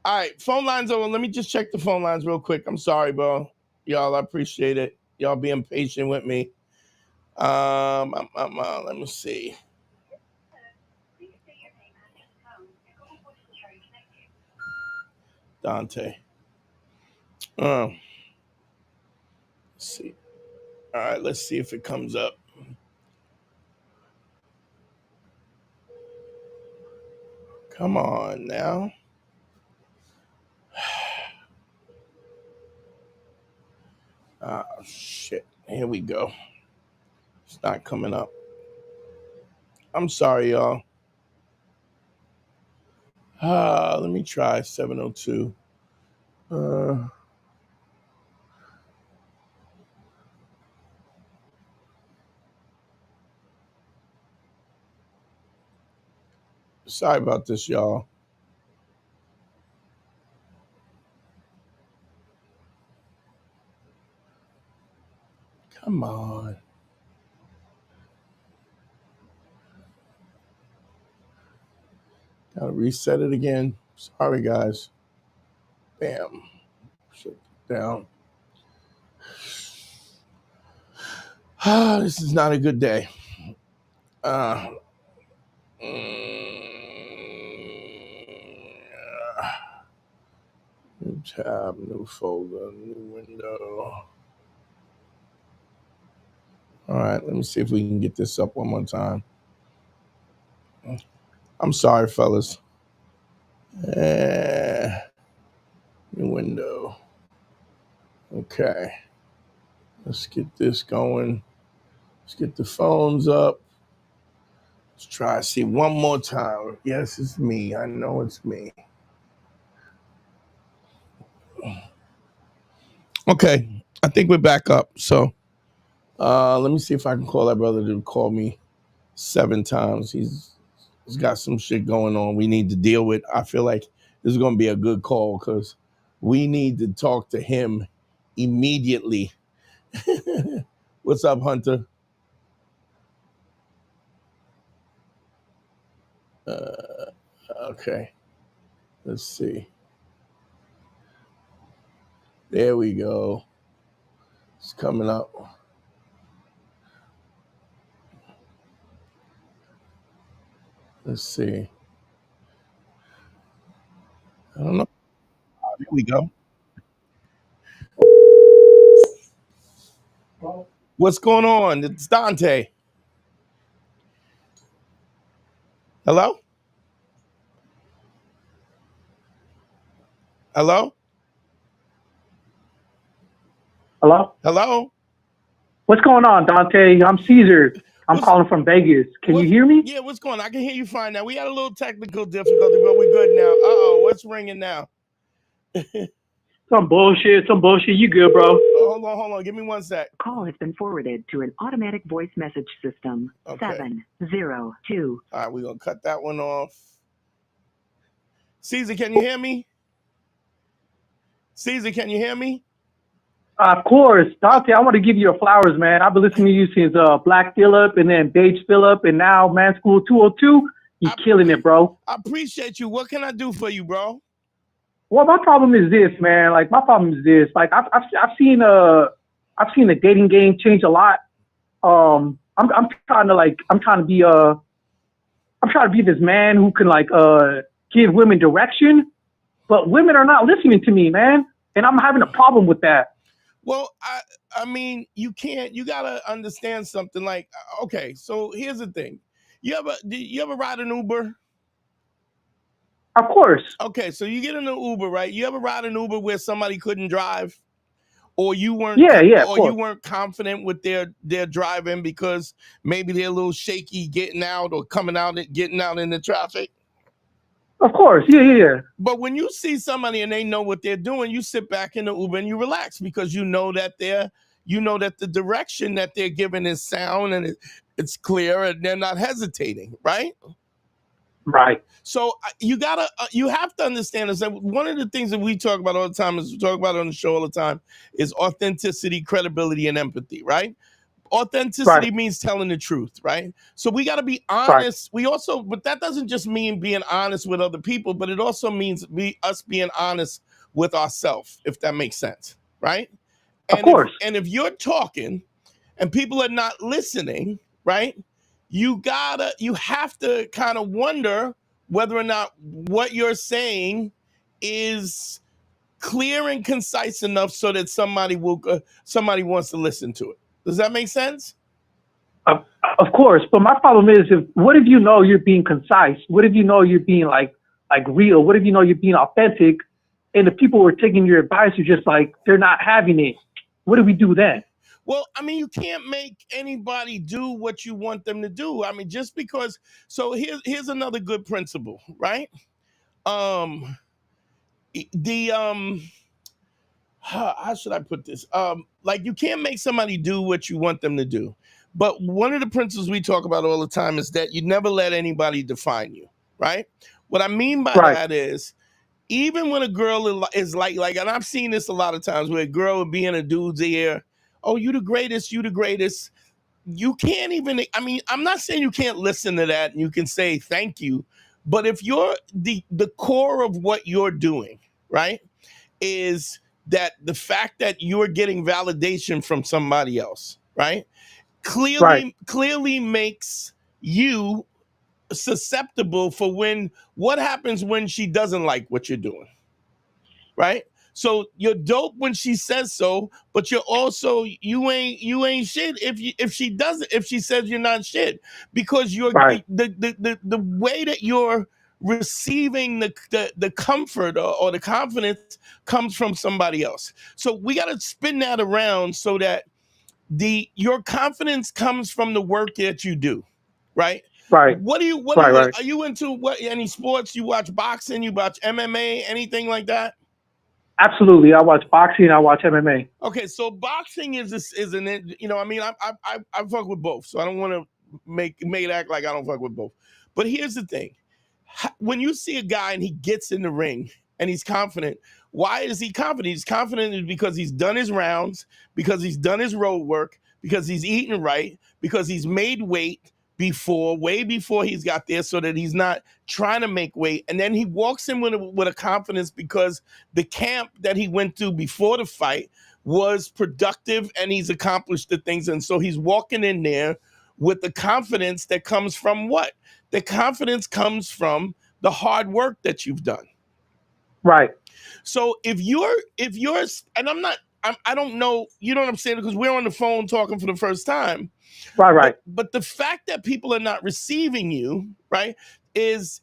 All right, phone lines over. Let me just check the phone lines real quick. I'm sorry, bro. Y'all, I appreciate it. Y'all being patient with me. Let me see. Dante. Let's see. All right, let's see if it comes up. Come on now. Oh, shit. Here we go. It's not coming up. I'm sorry, y'all. Let me try 702. Sorry about this, y'all. Come on. Gotta reset it again. Sorry, guys. Bam. Shut it down. This is not a good day. New tab, new folder, new window. All right, let me see if we can get this up one more time. I'm sorry, fellas. New window. Okay. Let's get this going. Let's get the phones up. Let's try to see one more time. Yes, it's me. I know it's me. Okay. I think we're back up. So let me see if I can call that brother to call me 7 times. He's got some shit going on we need to deal with. I feel like this is going to be a good call because we need to talk to him immediately. What's up, Hunter? Okay. Let's see. There we go. It's coming up. Let's see. I don't know. Here we go. What's going on? It's Dante. Hello? Hello? Hello? Hello? What's going on, Dante? I'm Caesar. I'm calling from Vegas. Can you hear me? Yeah, what's going on? I can hear you fine now. We had a little technical difficulty, but we're good now. Uh-oh, what's ringing now? Some bullshit. You good, bro? Hold on. Give me 1 sec. Call has been forwarded to an automatic voice message system. Okay. 702. All right, we're going to cut that one off. Caesar, can you hear me? Caesar, can you hear me? Of course. Dante, I want to give you your flowers, man. I've been listening to you since Black Phillip and then Beige Phillip and now Man School 202. You're killing it, bro. I appreciate you. What can I do for you, bro? Well, my problem is this, man. Like, I've seen the dating game change a lot. I'm trying to be this man who can give women direction, but women are not listening to me, man. And I'm having a problem with that. Well, I mean, you gotta understand something. Like, okay, so here's the thing. You ever ride an Uber? Of course. Okay, so you get in an Uber, right? You ever ride an Uber where somebody couldn't drive? Or you weren't you weren't confident with their driving because maybe they're a little shaky getting out or coming out and getting out in the traffic? Of course, yeah. But when you see somebody and they know what they're doing, you sit back in the Uber and you relax because you know that the direction that they're giving is sound and it's clear and they're not hesitating, right? Right. So you have to understand is that one of the things that we talk about all the time, is we talk about on the show all the time, is authenticity, credibility, and empathy, right? Authenticity means telling the truth, right? So we got to be honest. But that doesn't just mean being honest with other people, but it also means us being honest with ourselves, if that makes sense, right? Of course. If you're talking and people are not listening, right? You have to kind of wonder whether or not what you're saying is clear and concise enough so that somebody wants to listen to it. Does that make sense? Of course, but my problem is, what if you know you're being concise? What if you know you're being like real? What if you know you're being authentic, and the people who are taking your advice are just like they're not having it? What do we do then? Well, I mean, you can't make anybody do what you want them to do. I mean, just because. So here's another good principle, right? How should I put this? Like you can't make somebody do what you want them to do. But one of the principles we talk about all the time is that you never let anybody define you, right? What I mean by that is, even when a girl is like, and I've seen this a lot of times where a girl would be in a dude's ear, oh, you the greatest, you the greatest. You can't even, I mean, I'm not saying you can't listen to that and you can say thank you, but if you're the core of what you're doing, right, is that the fact that you're getting validation from somebody else, right, clearly makes you susceptible for what happens when she doesn't like what you're doing, right? So you're dope when she says so, but you're also you ain't shit if she says you're not shit, because you're the way that you're receiving the comfort or the confidence comes from somebody else. So we got to spin that around so that your confidence comes from the work that you do, right? What are you into? What, any sports? You watch boxing? You watch MMA? Anything like that? Absolutely, I watch boxing. I watch MMA. Okay, so boxing is an I mean I fuck with both, so I don't want to make it act like I don't fuck with both. But here's the thing: when you see a guy and he gets in the ring and he's confident, why is he confident? He's confident because he's done his rounds, because he's done his road work, because he's eaten right, because he's made weight way before he's got there, so that he's not trying to make weight. And then he walks in with a confidence because the camp that he went to before the fight was productive and he's accomplished the things. And so he's walking in there with the confidence that comes from what? The confidence comes from the hard work that you've done. Right. So if you're, and I don't know, you know what I'm saying? Because we're on the phone talking for the first time. Right. But the fact that people are not receiving you, right, is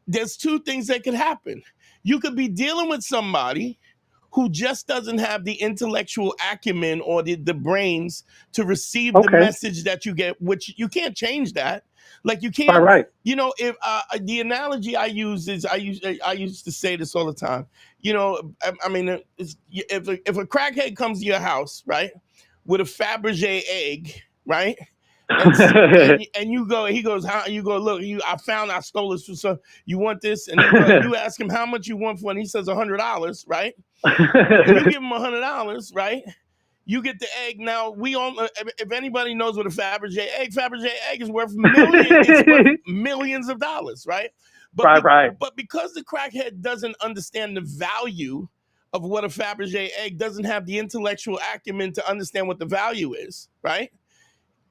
there's two things that could happen. You could be dealing with somebody who just doesn't have the intellectual acumen or the brains to receive the message that you get, which you can't change that. Like you can't, if the analogy I use is, I used to say this all the time. I mean, if a crackhead comes to your house, right, with a Fabergé egg, right, and you go, he goes, how you go? Look, I stole this for some. You want this? And you ask him how much you want for it, and he says $100, right? And you give him $100, right? You get the egg. Now if anybody knows what a Fabergé egg is worth millions of dollars, right? But because the crackhead doesn't understand the value of what a Fabergé egg, doesn't have the intellectual acumen to understand what the value is, right?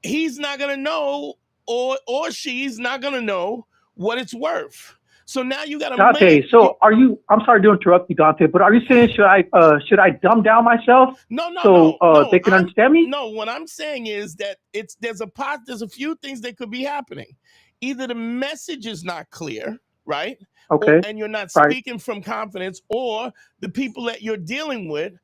He's not gonna know, or she's not gonna know what it's worth. So now you got to Dante. I'm sorry to interrupt you, Dante, but are you saying should I dumb down myself? No, they can understand me? No, what I'm saying is that there's a few things that could be happening. Either the message is not clear, right? Okay. And you're not speaking from confidence, or the people that you're dealing with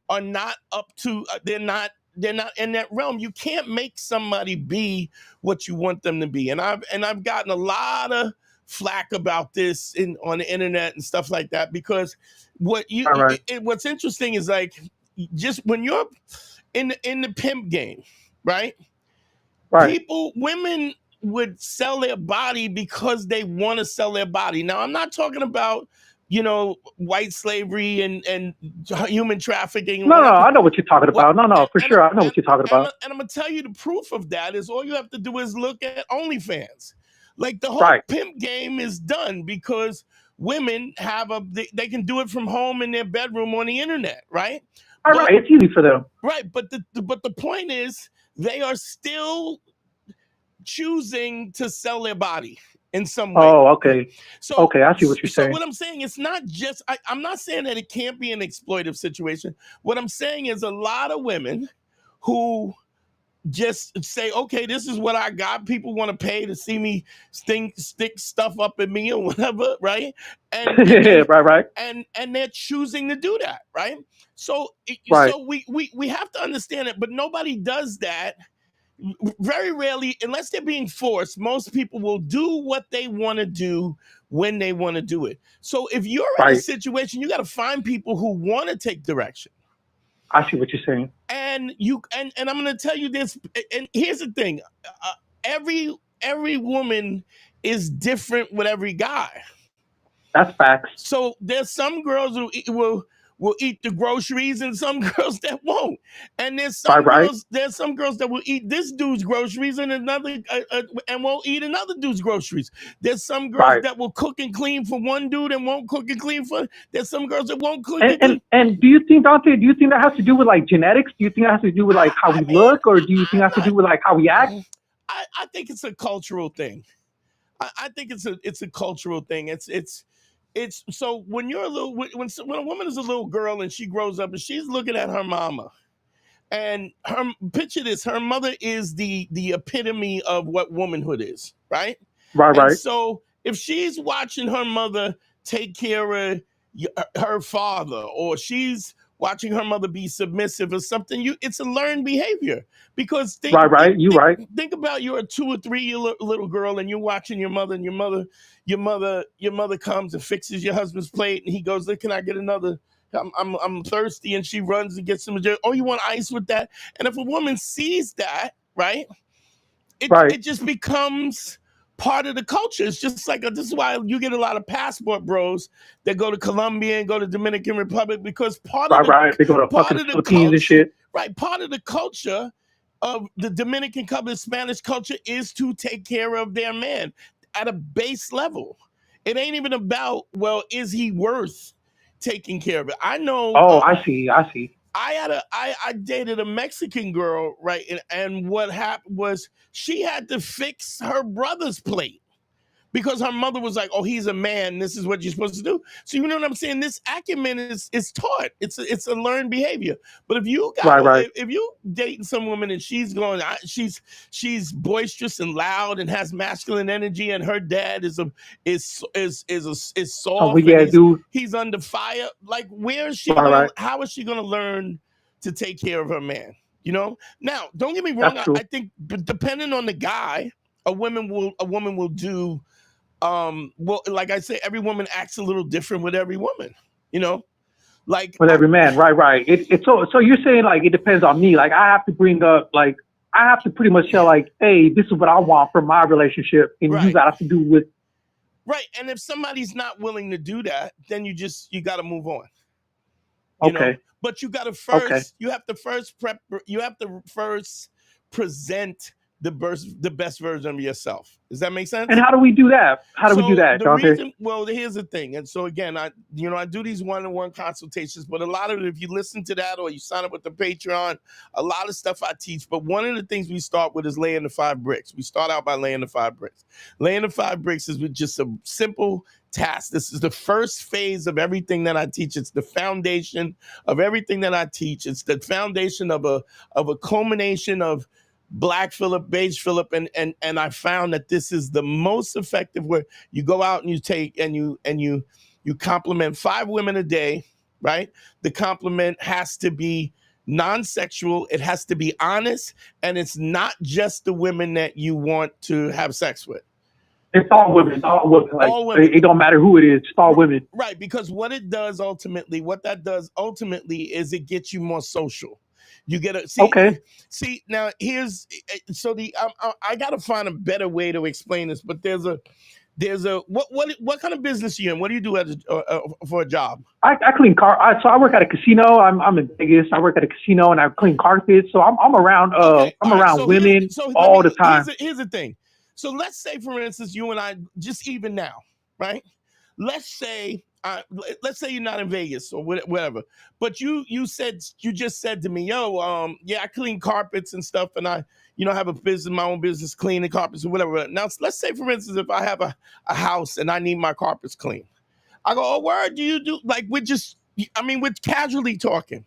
are not up to. They're not in that realm. You can't make somebody be what you want them to be. And I've gotten a lot of flack about this on the internet and stuff like that, because what's interesting is like, just when you're in the pimp game, right? Women would sell their body because they want to sell their body. Now, I'm not talking about, white slavery and human trafficking. No, I know what you're talking about. For sure, I know what you're talking about. And I'm gonna tell you the proof of that is all you have to do is look at OnlyFans. Like, the whole pimp game is done because women they can do it from home in their bedroom on the internet, right? Right, it's easy for them. Right, but the point is, they are still choosing to sell their body in some way. Oh, okay. So I see what you're saying. So what I'm saying, it's not just, I'm not saying that it can't be an exploitive situation. What I'm saying is a lot of women who just say, okay, this is what I got. People want to pay to see me stick stuff up in me or whatever, right? And right. And they're choosing to do that, right? So so we have to understand it, but nobody does that. Very rarely, unless they're being forced, most people will do what they want to do when they want to do it. So if you're in a situation, you got to find people who want to take direction. I see what you're saying. And I'm going to tell you this. And here's the thing: every woman is different with every guy. That's facts. So there's some girls who will eat the groceries and some girls that won't. And there's some girls that will eat this dude's groceries and another and won't eat another dude's groceries. There's some girls that will cook and clean for one dude and won't cook and clean for. There's some girls that won't cook and clean. And do you think, Dante, that has to do with like genetics? Do you think that has to do with like how we look, or do you think that has to do with like how we act? I think it's a cultural thing. I think it's a cultural thing. It's so when you're when a woman is a little girl and she grows up and she's looking at her mama, and picture this, her mother is the epitome of what womanhood is, right? Right. So if she's watching her mother take care of her father, or she's watching her mother be submissive or something, it's a learned behavior. Because think about, you're a 2 or 3 year little girl and you're watching your mother, and your mother comes and fixes your husband's plate, and he goes, "Look, can I get another? I'm thirsty," and she runs and gets some. "Oh, you want ice with that?" And if a woman sees that, right, it just becomes part of the culture. It's just like this is why you get a lot of passport bros that go to Colombia and go to Dominican Republic, because part of they go to fucking Philippines and shit. Right, part of the culture of the Dominican culture, Spanish culture, is to take care of their man at a base level. It ain't even about, well, is he worth taking care of it? I know. Oh, I see. I dated a Mexican girl, right? And what happened was she had to fix her brother's plate because her mother was like, "Oh, he's a man. This is what you're supposed to do." So you know what I'm saying? This acumen is taught. It's a learned behavior. But if you if you dating some woman and she's going, she's boisterous and loud and has masculine energy, and her dad is soft, he's under fire. Like, where is she? How is she going to learn to take care of her man? Now, don't get me wrong. I think, depending on the guy, a woman will do. Well, like I say, every woman acts a little different with every woman, like with every man. Right. It's so you're saying like it depends on me. Like I have to bring up, like I have to pretty much tell, like, hey, this is what I want from my relationship, and you got to do with. Right. And if somebody's not willing to do that, then you got to move on. Okay. But you got to first, you have to first present the best version of yourself. Does that make sense? And how do we do that? Well, here's the thing. And so again, I do these one-on-one consultations, but a lot of it, if you listen to that or you sign up with the Patreon, a lot of stuff I teach. But one of the things we start with is laying the 5 bricks. We start out by laying the 5 bricks. Laying the 5 bricks is with just a simple task. This is the first phase of everything that I teach. It's the foundation of everything that I teach. It's the foundation of a culmination of Black Phillip, Beige Phillip, and I found that this is the most effective, where you go out and you take and you compliment 5 women a day, right? The compliment has to be non-sexual, it has to be honest, and it's not just the women that you want to have sex with. It's all women. It's all women. Like All women. it don't matter who it is. It's all women. Right, because what that does ultimately is it gets you more social. You get a see. Okay. See now, here's so I got to find a better way to explain this. But there's a what kind of business you in? What do you do as for a job? I clean so I work at a casino. I'm in Vegas. I work at a casino and I clean carpets. So I'm around Okay, I'm all right, around women all the time. Here's the thing. So let's say, for instance, you and I just even now, right? Let's say you're not in Vegas or whatever, but you just said to me, yo, yeah, I clean carpets and stuff, and I have my own business cleaning carpets or whatever. Now let's say, for instance, if I have a house and I need my carpets cleaned, I go, oh, word, do you do, like, we're casually talking.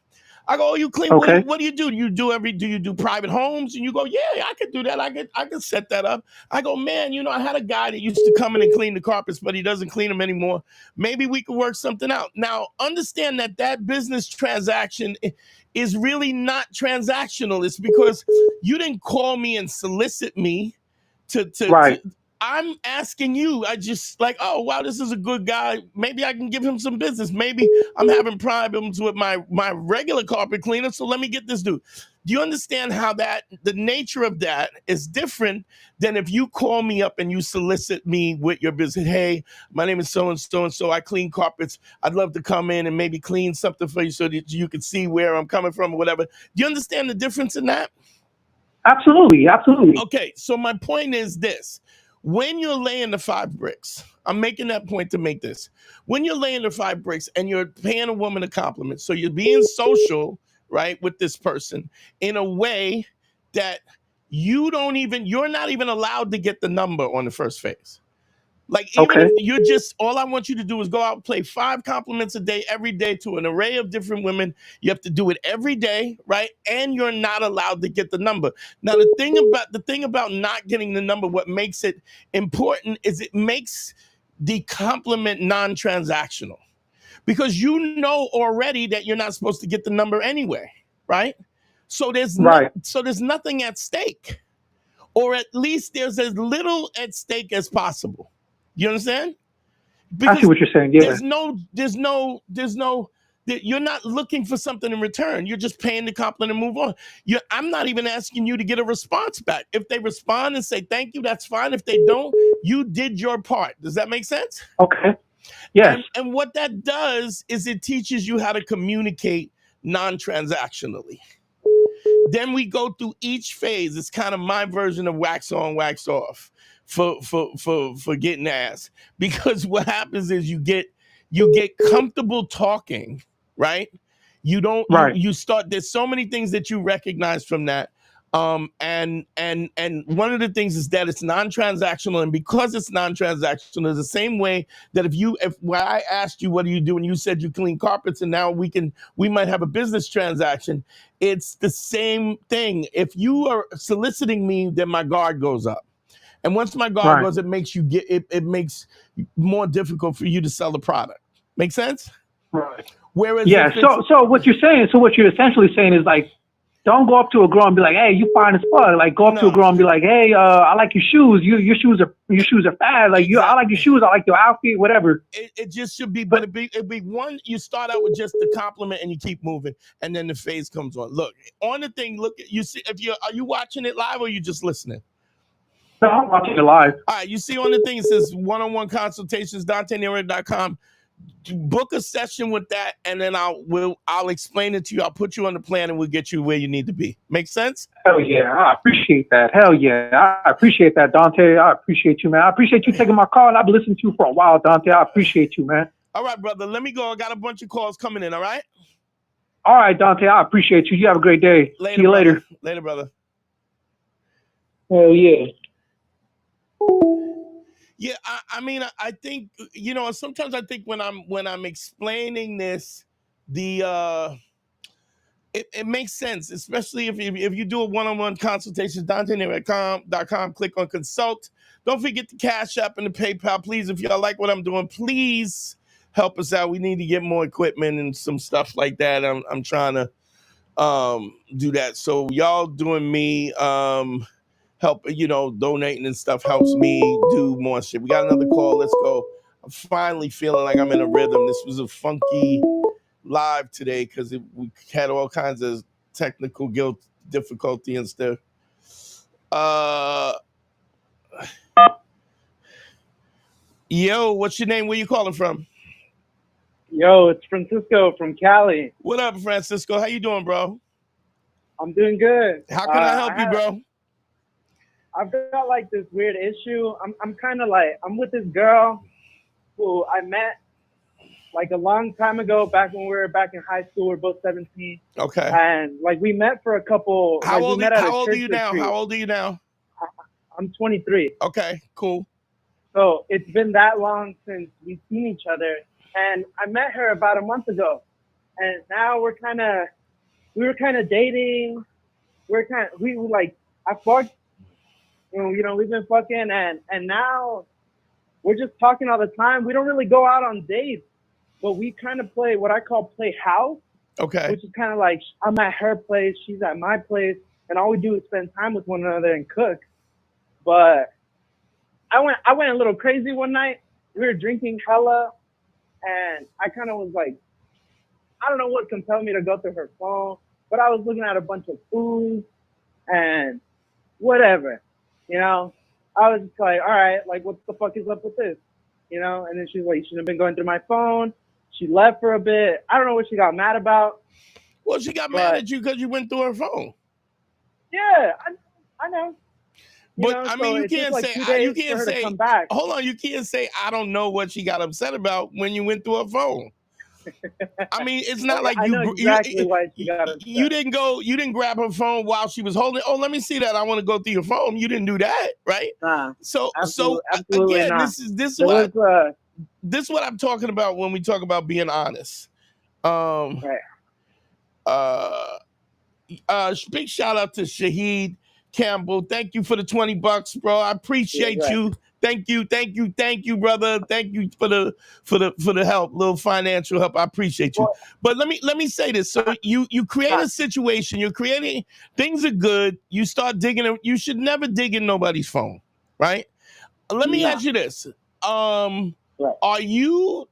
I go, oh, you clean. Okay. What do you do? Do you do private homes? And you go, yeah, I could do that. I could set that up. I go, man, I had a guy that used to come in and clean the carpets, but he doesn't clean them anymore. Maybe we could work something out. Now, understand that business transaction is really not transactional. It's because you didn't call me and solicit me Right. I'm asking you. I just like, oh, wow, this is a good guy. Maybe I can give him some business. Maybe I'm having problems with my regular carpet cleaner, so let me get this dude. Do you understand how the nature of that is different than if you call me up and you solicit me with your business? Hey, my name is so-and-so, and so I clean carpets. I'd love to come in and maybe clean something for you so that you can see where I'm coming from or whatever. Do you understand the difference in that? Absolutely. Absolutely. Okay, so my point is this. When you're laying the 5 bricks, I'm making that point to make this. When you're laying the 5 bricks and you're paying a woman a compliment, so you're being social, right, with this person in a way that you're not even allowed to get the number on the first phase. Like, even if all I want you to do is go out and play 5 compliments a day, every day, to an array of different women. You have to do it every day, right? And you're not allowed to get the number. Now, the thing about not getting the number, what makes it important is it makes the compliment non-transactional, because you know already that you're not supposed to get the number anyway, right? So there's nothing at stake, or at least there's as little at stake as possible. You understand? Because I see what you're saying. Yeah. You're not looking for something in return. You're just paying the compliment and move on. I'm not even asking you to get a response back. If they respond and say thank you, that's fine. If they don't, you did your part. Does that make sense? Okay. Yes. And what that does is it teaches you how to communicate non-transactionally. Then we go through each phase. It's kind of my version of wax on, wax off for getting ass. Because what happens is you get comfortable talking, right? You don't you start, there's so many things that you recognize from that. And one of the things is that it's non-transactional, and because it's non-transactional, it's the same way that if when I asked you what do you do and you said you clean carpets, and now we might have a business transaction, it's the same thing. If you are soliciting me, then my guard goes up. And once my guard goes, it makes it makes more difficult for you to sell the product. Make sense? Right. Whereas so what you're essentially saying is, like, don't go up to a girl and be like, hey, you fine as fuck. Like, go up to a girl and be like, hey, I like your shoes. Your shoes are fat. Like, I like your shoes. I like your outfit. Whatever. It just should be, but it'd be one. You start out with just the compliment and you keep moving, and then the phase comes on. Look on the thing. Look, you see, are you watching it live or are you just listening? No, I'm watching it live. All right, you see on the thing it says one-on-one consultations, DanteNero.com. Book a session with that, and then I'll explain it to you. I'll put you on the plan, and we'll get you where you need to be. Make sense? Hell yeah, I appreciate that. Hell yeah, I appreciate that, Dante. I appreciate you, man. I appreciate you taking my call, and I've been listening to you for a while, Dante. I appreciate you, man. All right, brother. Let me go. I got a bunch of calls coming in. All right. All right, Dante. I appreciate you. You have a great day. See you later. Later, brother. Hell yeah. Yeah, I mean, I think, sometimes I think when I'm explaining this, it makes sense, especially if you do a one-on-one consultation, DanteNero.com, click on consult. Don't forget the Cash App and the PayPal. Please, if y'all like what I'm doing, please help us out. We need to get more equipment and some stuff like that. I'm trying to do that. So y'all doing me help, donating and stuff helps me do more shit. We got another call. Let's go. I'm finally feeling like I'm in a rhythm. This was a funky live today because we had all kinds of technical difficulty and stuff. Yo, what's your name? Where you calling from? Yo, it's Francisco from Cali. What up, Francisco? How you doing, bro? I'm doing good. How can I help you, bro? I've got like this weird issue. I'm kind of like, I'm with this girl who I met like a long time ago, back when we were back in high school. We're both 17. Okay. And like we met for a couple. How old are you now? Retreat. How old are you now? I'm 23. Okay, cool. So it's been that long since we've seen each other. And I met her about a month ago. And now we were kind of dating. We were like, I fucked, we've been fucking, and now we're just talking all the time. We don't really go out on dates, but we kind of play what I call play house. Okay. Which is kind of like I'm at her place, she's at my place, and all we do is spend time with one another and cook. But I went a little crazy one night. We were drinking hella, and I kind of was like, I don't know what compelled me to go through her phone, but I was looking at a bunch of food and whatever, I was just like, all right, like, what the fuck is up with this, And then she's like, you shouldn't have been going through my phone. She left for a bit. I don't know what she got mad about. Well, she got mad at you because you went through her phone. Yeah, I know. But I mean, you can't say. Hold on, you can't say I don't know what she got upset about when you went through her phone. I mean, it's not like I know exactly why she got upset. You didn't grab her phone while she was holding it. Oh, let me see that. I want to go through your phone. You didn't do that, right? Nah, so absolutely again, not. this is what I'm talking about when we talk about being honest. Right. Big shout out to Shahid Campbell. Thank you for the $20, bro. I appreciate you. Thank you, brother. Thank you for the help, little financial help. I appreciate you. But let me say this. So you create a situation. You're creating things are good. You start digging. You should never dig in nobody's phone, right? Let me ask you this. Are you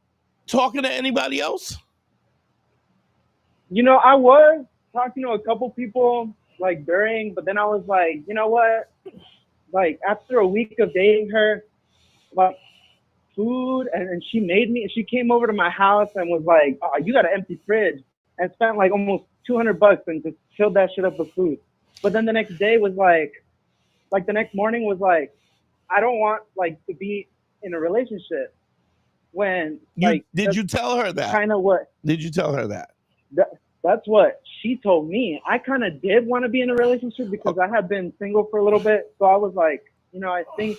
talking to anybody else? I was talking to a couple people like during, but then I was like, you know what? Like after a week of dating her, like food, and she came over to my house and was like, oh, you got an empty fridge, and spent like almost $200 and just filled that shit up with food. But then the next day was like the next morning was like, I don't want like to be in a relationship. When did you tell her that? Kind of what? Did you tell her that? That's what she told me. I kind of did want to be in a relationship because I had been single for a little bit. So I was like, I think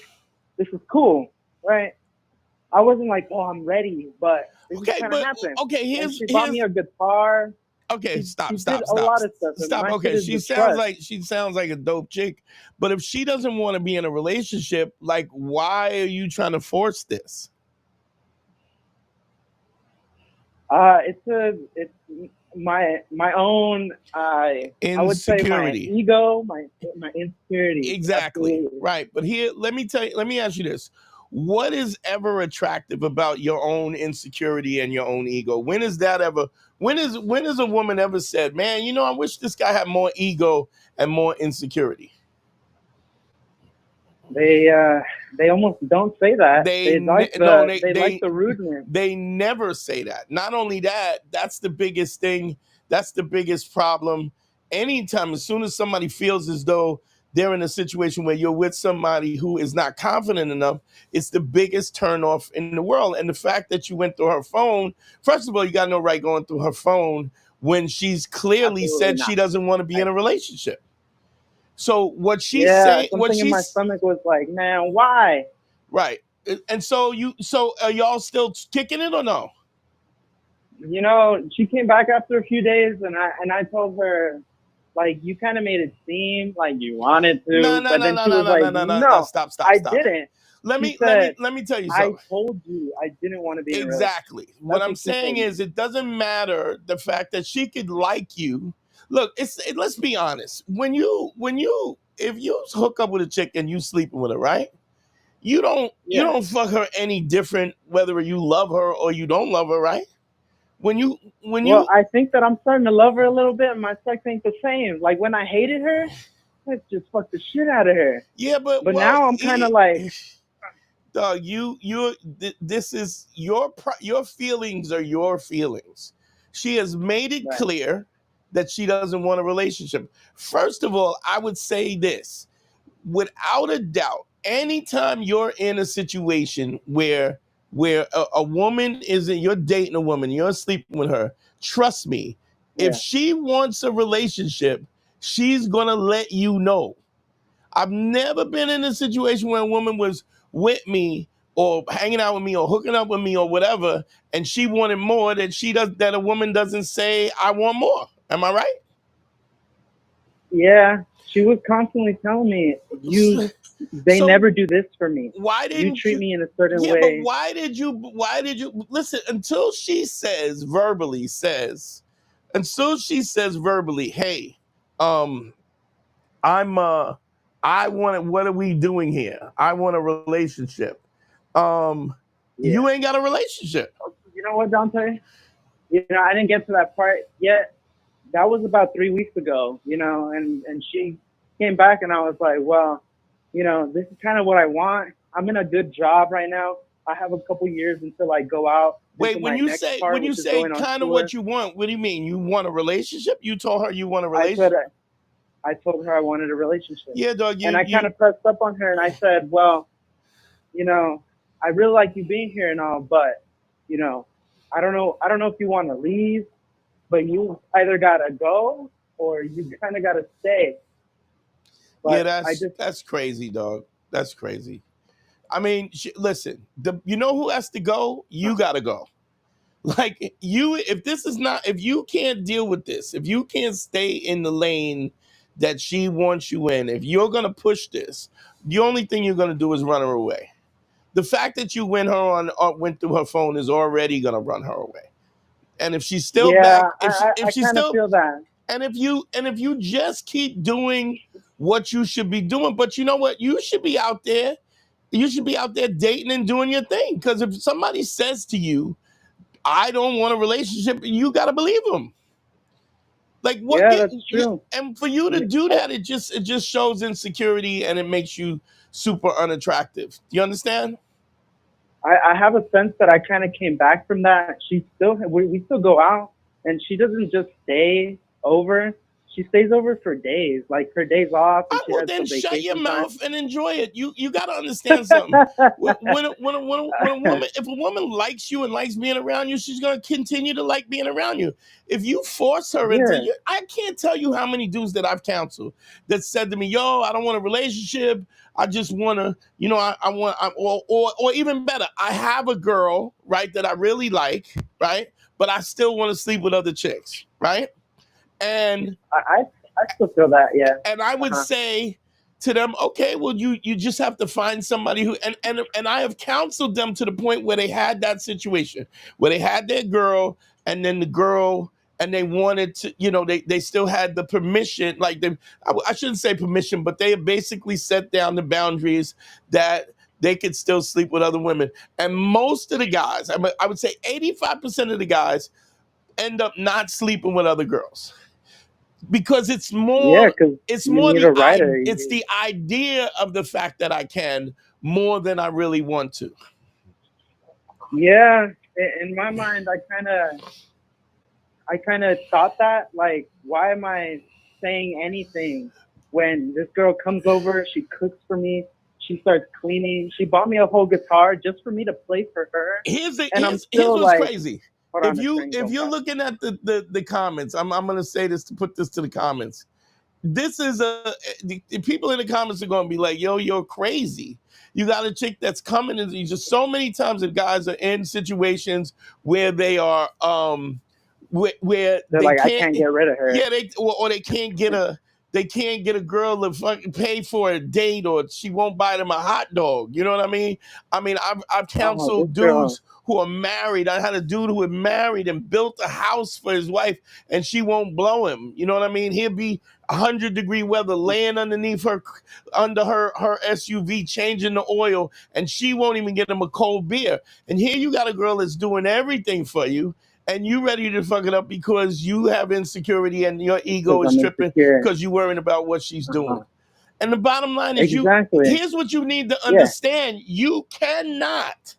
this is cool, right? I wasn't like, oh, I'm ready, but this kind of happened. Okay, she bought me a guitar. Okay, stop. A lot of stuff. Stop. Okay, she sounds like a dope chick, but if she doesn't want to be in a relationship, like, why are you trying to force this? It's my own I would say my ego, my insecurity. Exactly. Absolutely. Right. But here, let me ask you this. What is ever attractive about your own insecurity and your own ego? When is a woman ever said, man, I wish this guy had more ego and more insecurity? They almost don't say that. They like the rudeness. They never say that. Not only that, that's the biggest thing. That's the biggest problem. Anytime, as soon as somebody feels as though they're in a situation where you're with somebody who is not confident enough, it's the biggest turnoff in the world. And the fact that you went through her phone, first of all, you got no right going through her phone when she's clearly said she doesn't want to be in a relationship. So what she's saying, something in my stomach was like, man, why? Right. And so are y'all still kicking it or no? She came back after a few days, and I told her, like, you kind of made it seem like you wanted to. No, stop. I didn't. Let me tell you something. I told you I didn't want to be in a relationship. Exactly. What I'm saying is, it doesn't matter the fact that she could like you. Look, let's be honest. When you hook up with a chick and you sleeping with her, right? You don't fuck her any different whether you love her or you don't love her, right? Well, I think that I'm starting to love her a little bit, and my sex ain't the same. Like when I hated her, I just fucked the shit out of her. Yeah, but now I'm kind of like, dog, this is your feelings are your feelings. She has made it clear that she doesn't want a relationship. First of all, I would say this, without a doubt, anytime you're in a situation where a woman you're dating a woman, you're sleeping with her, trust me, if she wants a relationship, she's gonna let you know. I've never been in a situation where a woman was with me or hanging out with me or hooking up with me or whatever, and she wanted more that a woman doesn't say, I want more. Am I right? yeah, she was constantly telling me, they never do this for me. Why didn't you treat me in a certain way? But why did you listen until she says verbally, hey, what are we doing here? I want a relationship. You ain't got a relationship. You know what, Dante? I didn't get to that part yet. That was about 3 weeks ago, and she came back and I was like, well, this is kind of what I want. I'm in a good job right now. I have a couple years until I go out. Wait, when you say kind of what you want, what do you mean? You want a relationship? You told her you want a relationship? I told her I wanted a relationship. Yeah, dog. And I kind of pressed up on her and I said, well, I really like you being here and all, but, I don't know if you want to leave, but you either gotta go or you kind of gotta stay. But yeah, that's crazy, dog. That's crazy. I mean, listen. You know who has to go? You gotta go. Like if you can't deal with this, if you can't stay in the lane that she wants you in, if you're gonna push this, the only thing you're gonna do is run her away. The fact that you went through her phone is already gonna run her away. And if she's still back, if she's still feel that. And if you just keep doing what you should be doing, but you know what? You should be out there dating and doing your thing. Because if somebody says to you, I don't want a relationship, you got to believe them. Like what? Yeah, that's true. And for you to do that, it just shows insecurity and it makes you super unattractive. Do you understand? I have a sense that I kind of came back from that. We still go out, and she doesn't just stay over. She stays over for days, like her days off. And well, then shut your mouth and enjoy it. You got to understand something. If a woman likes you and likes being around you, she's gonna continue to like being around you. If you force her into, I can't tell you how many dudes that I've counseled that said to me, "Yo, I don't want a relationship. I just want to, or even better, I have a girl, right, that I really like, right, but I still want to sleep with other chicks, right." And I still feel that, yeah. And I would say to them, okay, well, you just have to find somebody who, and I have counseled them to the point where they had that situation, where they had their girl, and then the girl, and they wanted to, they still had the permission, like I shouldn't say permission, but they basically set down the boundaries that they could still sleep with other women. And most of the guys, I would say 85% of the guys it's sleeping with other girls. Because it's the idea of the fact that I can more than I really want to. Yeah, in my mind, I kind of thought that, like, why am I saying anything when this girl comes over? She cooks for me. She starts cleaning. She bought me a whole guitar just for me to play for her. Here's what's crazy. If you're looking at the comments, I'm gonna say this to put this to the comments. This is the people in the comments are gonna be like, yo, you're crazy. You got a chick that's coming and just so many times that guys are in situations where they are where they're like, I can't get rid of her. Yeah, they can't get They can't get a girl to fucking pay for a date, or she won't buy them a hot dog. You know what I mean? I've counseled this girl. dudes who are married. I had a dude who was married and built a house for his wife, and she won't blow him. You know what I mean? He'll be 100-degree weather, laying underneath her, under her SUV, changing the oil, and she won't even get him a cold beer. And here you got a girl that's doing everything for you, and you ready to fuck it up because you have insecurity and your ego is I'm tripping insecure. because you're worrying about what she's doing. And the bottom line is, Exactly. here's what you need to understand. You cannot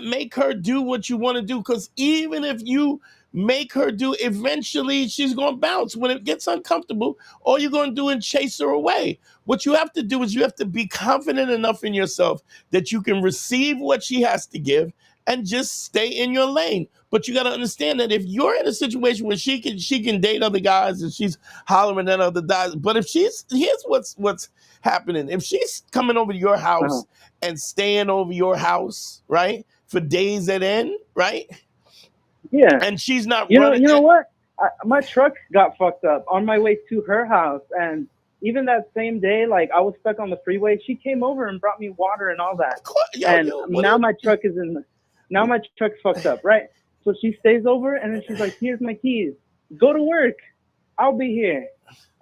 make her do what you want to do, because even if you make her do, eventually she's going to bounce. When it gets uncomfortable, all you're going to do is chase her away. What you have to do is you have to be confident enough in yourself that you can receive what she has to give and just stay in your lane. But you got to understand that if you're in a situation where she can date other guys and she's hollering at other guys, but if here's what's happening. If she's coming over to your house and staying over your house, right, for days at end, right? Yeah. And she's not You running. know what? My truck got fucked up on my way to her house, and even that same day, like I was stuck on the freeway, she came over and brought me water and all that. Now my truck's fucked up, right? So she stays over, and then she's like, "Here's my keys. Go to work. I'll be here."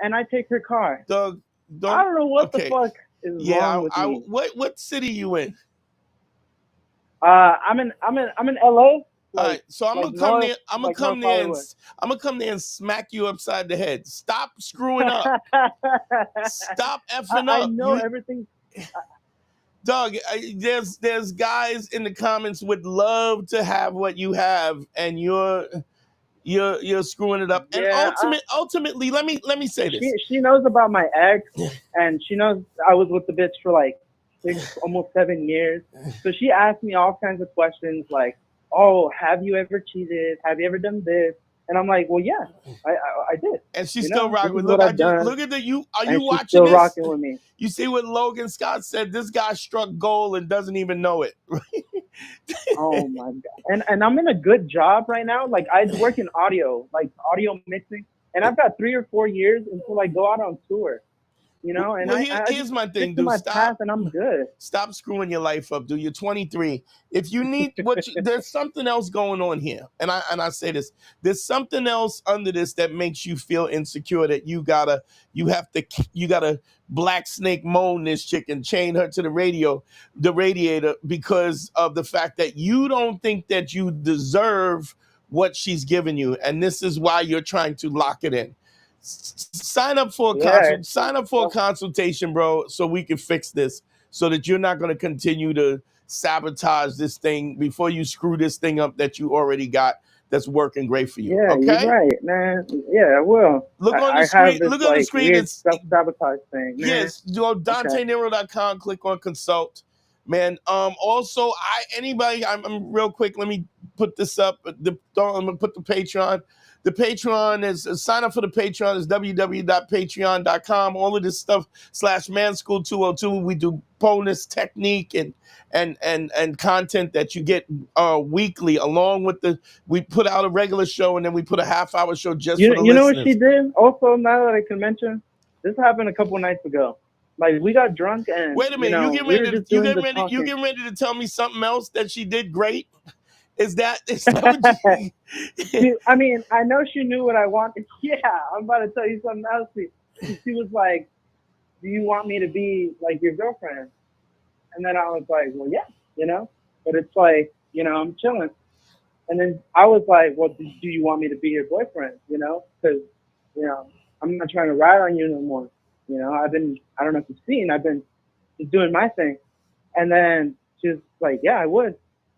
And I take her car. Doug, I don't know what the fuck is wrong with me. What city you in? I'm in LA. All right, so I'm gonna come there. I'm gonna come there and smack you upside the head. Stop screwing up. Stop effing up. I know everything. Doug, there's guys in the comments would love to have what you have, and you're screwing it up. Yeah, and ultimately, let me say this. She knows about my ex, and she knows I was with the bitch for like almost 7 years. So she asked me all kinds of questions like, "Oh, have you ever cheated? Have you ever done this?" And I'm like, "Well, yeah, I did." And she's still rocking with. Look at the you. Are you watching still this? Rocking with me. You see what Logan Scott said? This guy struck gold and doesn't even know it. Oh my god! And I'm in a good job right now. Like I work in audio, like audio mixing, and I've got 3 or 4 years until I go out on tour. You know, and here's my thing, dude. My path and I'm good. Stop screwing your life up, dude. You're 23. If you need there's something else going on here, and I say this. There's something else under this that makes you feel insecure. That you gotta black snake moan this chick and chain her to the radiator because of the fact that you don't think that you deserve what she's giving you, and this is why you're trying to lock it in. Sign up for a consultation, bro, so we can fix this, so that you're not going to continue to sabotage this thing before you screw this thing up that you already got that's working great for you. Yeah, okay? You're right, man. Yeah, I will. Look on the screen. Look on the screen. It's self-sabotage thing. Man. Yes, go DanteNero.com. Click on consult, man. Also, I'm real quick. Let me put this up. I'm gonna put the Patreon. The Patreon is sign up for the Patreon is www.patreon.com. All of this stuff /manschool202. We do bonus technique and content that you get weekly, along with we put out a regular show and then we put a half-hour show just for the listeners. You know what she did? Also, now that I can mention, this happened a couple nights ago. Like we got drunk and wait a minute, you getting ready to tell me something else that she did great? Is that what you... I mean, I know she knew what I wanted. Yeah, I'm about to tell you something else. She was like, "Do you want me to be like your girlfriend?" And then I was like, "Well, yeah, you know." But it's like, you know, I'm chilling. And then I was like, "Well, do you want me to be your boyfriend?" You know, because, you know, I'm not trying to ride on you no more. You know, I don't know if you've seen, I've been just doing my thing. And then she was like, "Yeah, I would."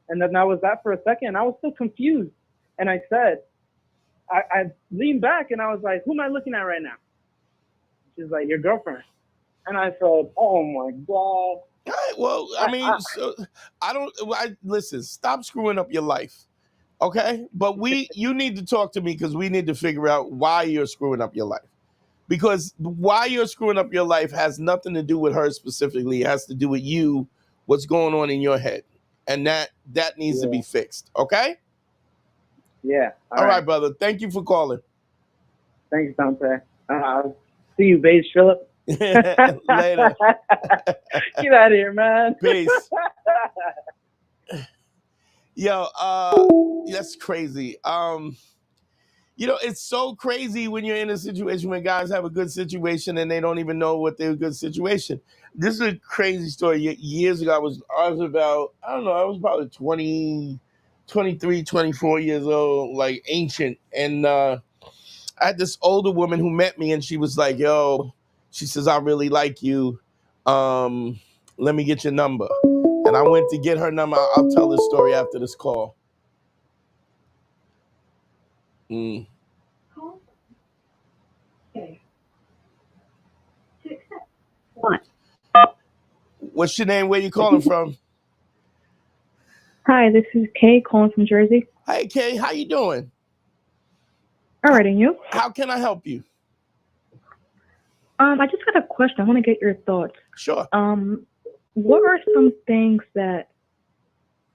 And then that was that for a second. I was still confused. And I said, I leaned back and I was like, "Who am I looking at right now?" She's like, "Your girlfriend." And I said, "Oh my God." All right, well, I mean, listen, stop screwing up your life. Okay? But you need to talk to me because we need to figure out why you're screwing up your life. Because why you're screwing up your life has nothing to do with her specifically. It has to do with you, what's going on in your head. And that needs to be fixed. Okay? Yeah. All right, brother. Thank you for calling. Thanks, Dante. See you, Base Phillip. Later. Get out of here, man. Peace. Yo, that's crazy. It's so crazy when you're in a situation where guys have a good situation and they don't even know what their good situation. This is a crazy story. Years ago, I was about, I don't know, I was probably 20, 23, 24 years old, like ancient. And I had this older woman who met me and she was like, yo, she says, I really like you. Let me get your number. And I went to get her number. I'll tell this story after this call. Mm. One. What's your name? Where you calling from? Hi, this is Kay calling from Jersey. Hey, Kay, how you doing? All right, and you? How can I help you? I just got a question. I want to get your thoughts. Sure. What are some things that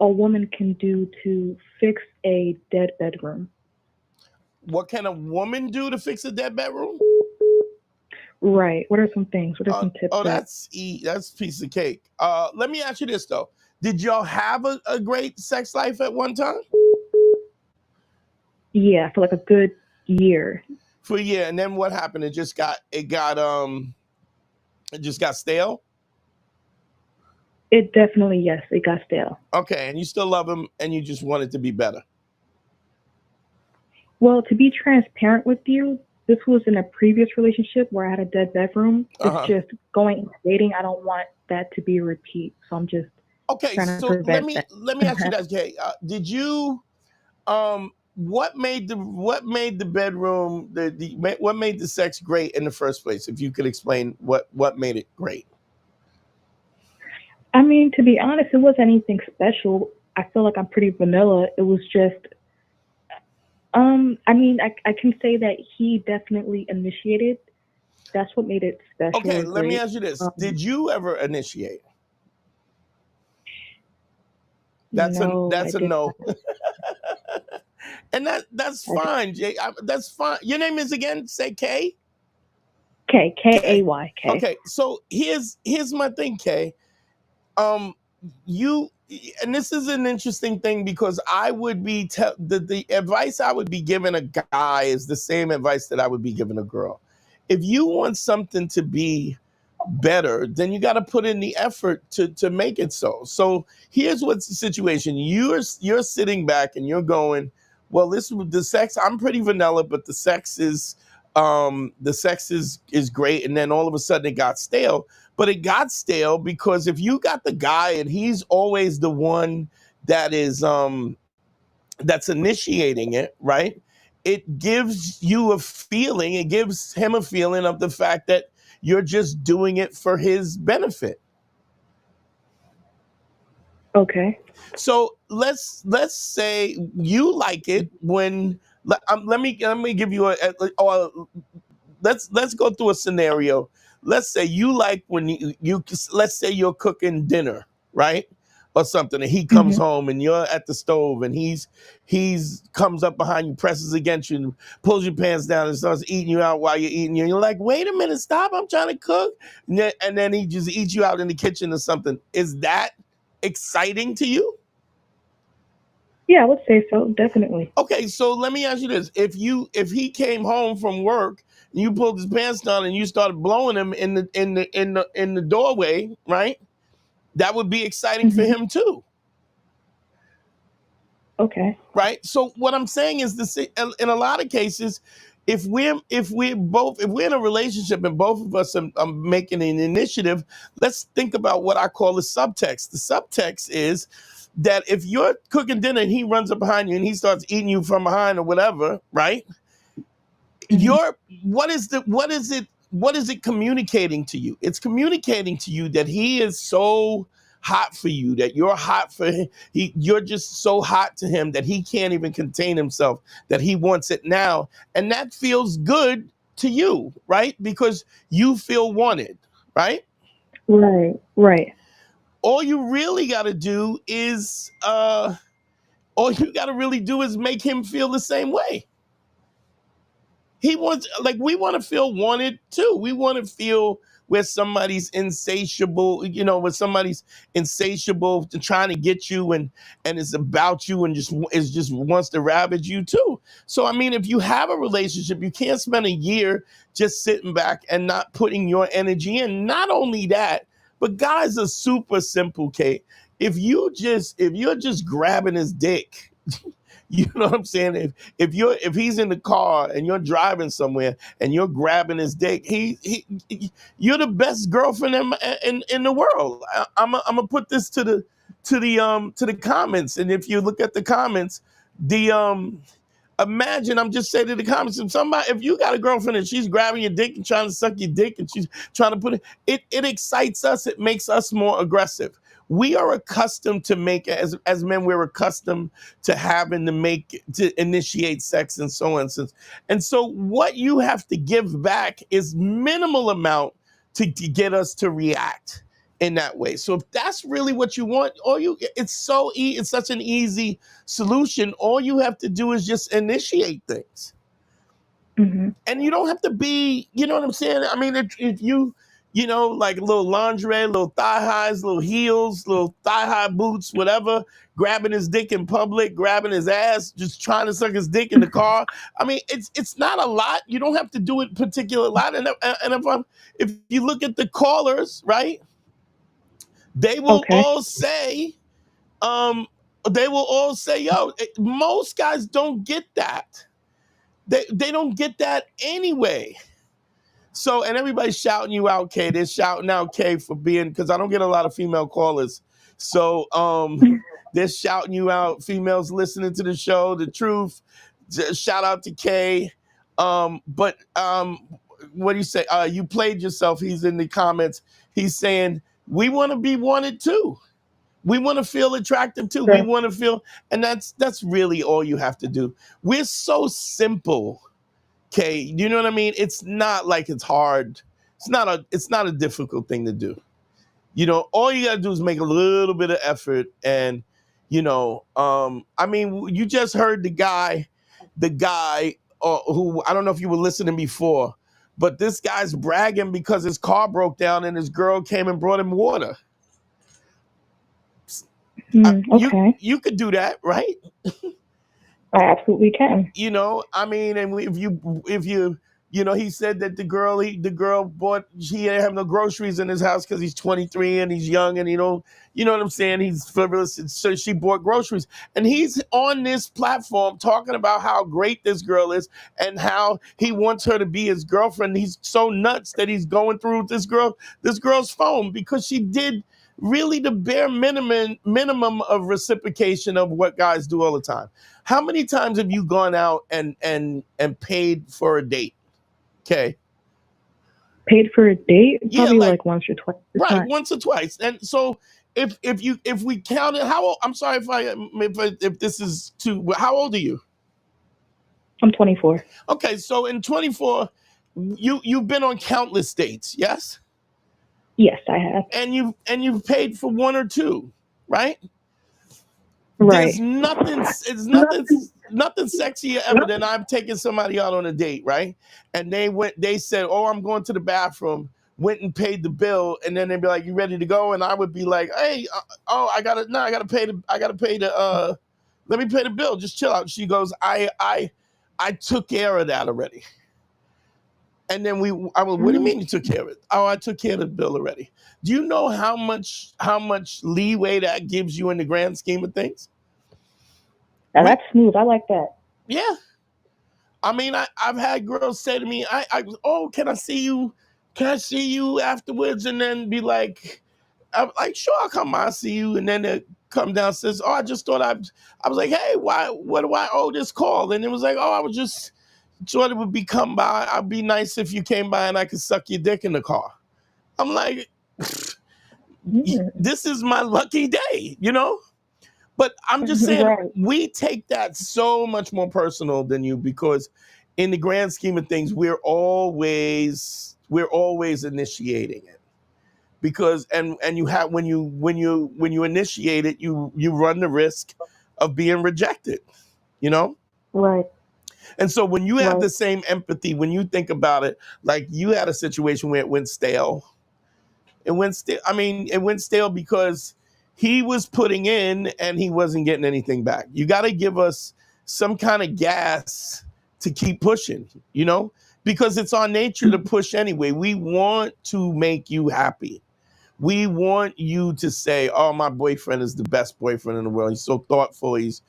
a woman can do to fix a dead bedroom? What can a woman do to fix a dead bedroom? Right. What are some things? What are some tips? That's a piece of cake. Let me ask you this though. Did y'all have a great sex life at one time? Yeah, for like a good year. For a year, and then what happened? It just got stale? It definitely, yes, it got stale. Okay, and you still love him and you just want it to be better. Well, to be transparent with you, this was in a previous relationship where I had a dead bedroom. It's just going and dating. I don't want that to be a repeat. So I'm just trying to prevent that. Let me ask you that, Kay. Did you what made the bedroom what made the sex great in the first place? If you could explain what made it great. I mean, to be honest, it wasn't anything special. I feel like I'm pretty vanilla. It was just, I mean, I can say that he definitely initiated. That's what made it special. Okay, let me ask you this. Did you ever initiate? That's a no. And that's fine, Jay. That's fine. Your name is again? Say Kay? K-K-A-Y. K. Okay, so here's my thing, Kay. You, and this is an interesting thing because I would be the advice I would be giving a guy is the same advice that I would be giving a girl. If you want something to be better, then you got to put in the effort to make it so. So here's what's the situation. You're sitting back and you're going, well, the sex, I'm pretty vanilla, but the sex is great. And then all of a sudden it got stale. But it got stale because if you got the guy and he's always the one that is that's initiating it, right? It gives you a feeling, it gives him a feeling of the fact that you're just doing it for his benefit. Okay. So let's say you like it when let me give you let's go through a scenario. Let's say you like when you let's say you're cooking dinner, right? Or something, and he comes home and you're at the stove and he's comes up behind you, presses against you, and pulls your pants down and starts eating you out while you're eating you. And you're like, wait a minute, stop, I'm trying to cook. And then he just eats you out in the kitchen or something. Is that exciting to you? Yeah, I would say so, definitely. Okay, so let me ask you this. If he came home from work and you pulled his pants down and you started blowing him in the doorway, right? That would be exciting for him too. Okay. Right? So what I'm saying is this: in a lot of cases, if we're in a relationship and both of us are making an initiative, let's think about what I call the subtext. The subtext is that if you're cooking dinner and he runs up behind you and he starts eating you from behind or whatever, right? What is it communicating to you? It's communicating to you that he is so hot for you, that you're hot for him. You're just so hot to him that he can't even contain himself, that he wants it now. And that feels good to you, right? Because you feel wanted, right? Right. All you really got to do is make him feel the same way. He wants, like, we want to feel wanted too. We want to feel where somebody's insatiable, where somebody's insatiable to trying to get you and it's about you and just wants to ravage you too. So I mean, if you have a relationship, you can't spend a year just sitting back and not putting your energy in. Not only that, but guys are super simple, Kate. If you're just grabbing his dick, you know what I'm saying? If he's in the car and you're driving somewhere and you're grabbing his dick, you're the best girlfriend in the world. I'm gonna put this to the comments, and if you look at the comments, imagine, I'm just saying to the comments, if you got a girlfriend and she's grabbing your dick and trying to suck your dick and she's trying to put it excites us. It makes us more aggressive. We are accustomed to as men, we're accustomed to having to initiate sex and so on. And so what you have to give back is minimal amount to get us to react in that way. So if that's really what you want, it's such an easy solution. All you have to do is just initiate things. Mm-hmm. And you don't have to be, you know what I'm saying? I mean, if you like a little lingerie, little thigh highs, little heels, little thigh high boots, whatever, grabbing his dick in public, grabbing his ass, just trying to suck his dick in the car. I mean, it's not a lot. You don't have to do it particular lot. And if you look at the callers, right? They will all say, yo, most guys don't get that. They don't get that anyway. So, and everybody's shouting you out, Kay. They're shouting out Kay for being, because I don't get a lot of female callers. So they're shouting you out, females listening to the show, the truth. Shout out to Kay. But what do you say? You played yourself. He's in the comments. He's saying, we want to be wanted too. We want to feel attractive too. Sure. We want to feel, and that's really all you have to do. We're so simple. Okay, you know what I mean? It's not like it's hard. It's not a difficult thing to do. All you gotta do is make a little bit of effort, and I mean, you just heard the guy who, I don't know if you were listening before, but this guy's bragging because his car broke down and his girl came and brought him water. Okay. You could do that, right? I absolutely can. I mean, and if you he said that the girl bought, he didn't have no groceries in his house because he's 23 and he's young and you know what I'm saying? He's frivolous. So she bought groceries, and he's on this platform talking about how great this girl is and how he wants her to be his girlfriend. He's so nuts that he's going through this girl's phone because she did really the bare minimum of reciprocation of what guys do all the time. How many times have you gone out and paid for a date? Okay. Paid for a date? Yeah, Probably like once or twice. Right, once or twice. And so if we counted, how old? I'm sorry if this is too. How old are you? I'm 24. Okay, so in 24, you've been on countless dates, yes? Yes, I have. And you've paid for one or two, right? Right. There's nothing sexier ever than I'm taking somebody out on a date, right? And they said, "Oh, I'm going to the bathroom," went and paid the bill, and then they'd be like, "You ready to go?" And I would be like, "Hey, I gotta pay the let me pay the bill. Just chill out." She goes, I took care of that already. And then I went, "What do you mean you took care of it?" "Oh, I took care of the bill already." Do you know how much leeway that gives you in the grand scheme of things? Now that's smooth. I like that. Yeah. I mean, I've had girls say to me, "Oh, can I see you? Can I see you afterwards?" And then be like, I'm like, "Sure, I'll come by and see you." And then they come down and says, "Oh, I just thought I was like, hey, what do I owe this call?" And it was like, "Oh, I was just thought it would be come by. I'd be nice if you came by and I could suck your dick in the car." I'm like, this is my lucky day, But I'm just saying, we take that so much more personal than you, because in the grand scheme of things, we're always initiating it. Because and you have when you initiate it, you run the risk of being rejected, Right. And so when you have Right. the same empathy, when you think about it, like you had a situation where it went stale. It went stale. I mean, it went stale because he was putting in and he wasn't getting anything back. You got to give us some kind of gas to keep pushing, you know, because it's our nature to push anyway. We want to make you happy. We want you to say, "Oh, my boyfriend is the best boyfriend in the world. He's so thoughtful. He's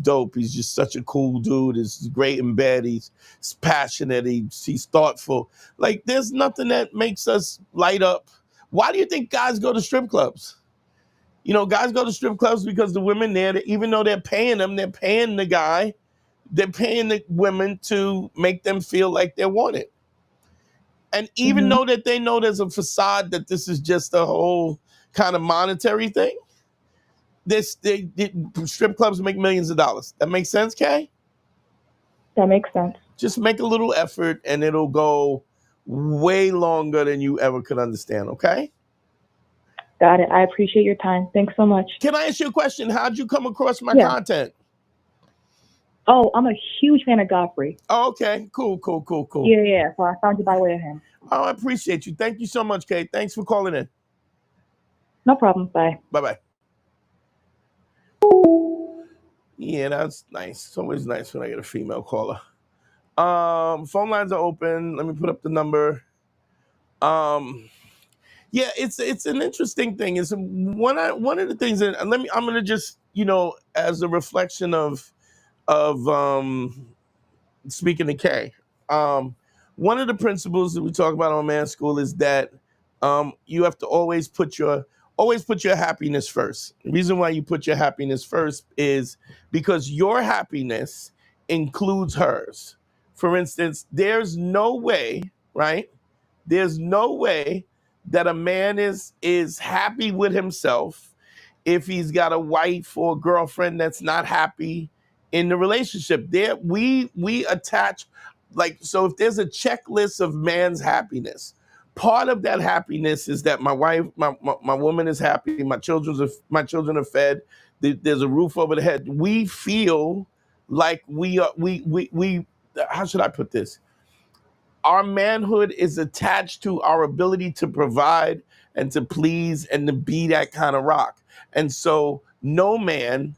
dope. He's just such a cool dude. He's great in bed. He's passionate. He's thoughtful." Like, there's nothing that makes us light up. Why do you think guys go to strip clubs? You know, guys go to strip clubs because the women there, even though they're paying them, they're paying the guy, they're paying the women to make them feel like they're wanted. And even though that they know there's a facade that this is just a whole kind of monetary thing, strip clubs make millions of dollars. That makes sense, Kay? That makes sense. Just make a little effort and it'll go way longer than you ever could understand, okay? Got it. I appreciate your time. Thanks so much. Can I ask you a question? How'd you come across my Yeah. content? Oh, I'm a huge fan of Godfrey. Oh, okay. Cool. Yeah. So I found you by way of him. Oh, I appreciate you. Thank you so much, Kate. Thanks for calling in. No problem. Bye. Bye-bye. Yeah, that's nice. It's always nice when I get a female caller. Phone lines are open. Let me put up the number. Yeah, it's an interesting thing. It's one of the things that I'm gonna just, you know, as a reflection of speaking to Kay. One of the principles that we talk about on Man School is that you have to always put your happiness first. The reason why you put your happiness first is because your happiness includes hers. For instance, there's no way, right? There's no way that a man is happy with himself if he's got a wife or a girlfriend that's not happy in the relationship. There we attach, like, so if there's a checklist of man's happiness, part of that happiness is that my wife, my woman is happy, my children are fed, there's a roof over the head. We feel like we how should I put this? Our manhood is attached to our ability to provide and to please and to be that kind of rock. And so no man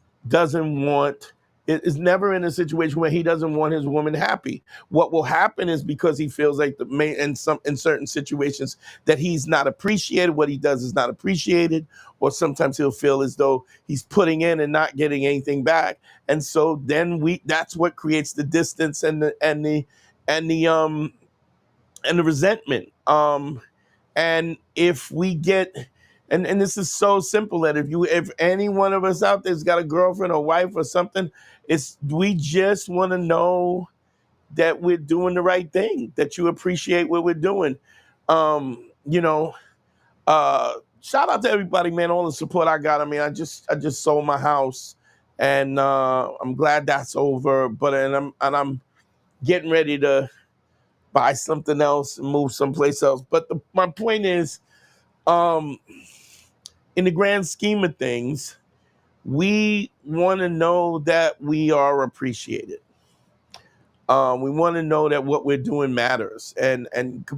is never in a situation where he doesn't want his woman happy. What will happen is because he feels like in certain situations that he's not appreciated, what he does is not appreciated, or sometimes he'll feel as though he's putting in and not getting anything back. And so then that's what creates the distance and the resentment. And if we get, and this is so simple that if any one of us out there's got a girlfriend or wife or something, we just want to know that we're doing the right thing, that you appreciate what we're doing. You know, shout out to everybody, man, all the support I got. I mean, I just sold my house and I'm glad that's over, but I'm getting ready to buy something else and move someplace else. But my point is, in the grand scheme of things, we want to know that we are appreciated. We want to know that what we're doing matters, and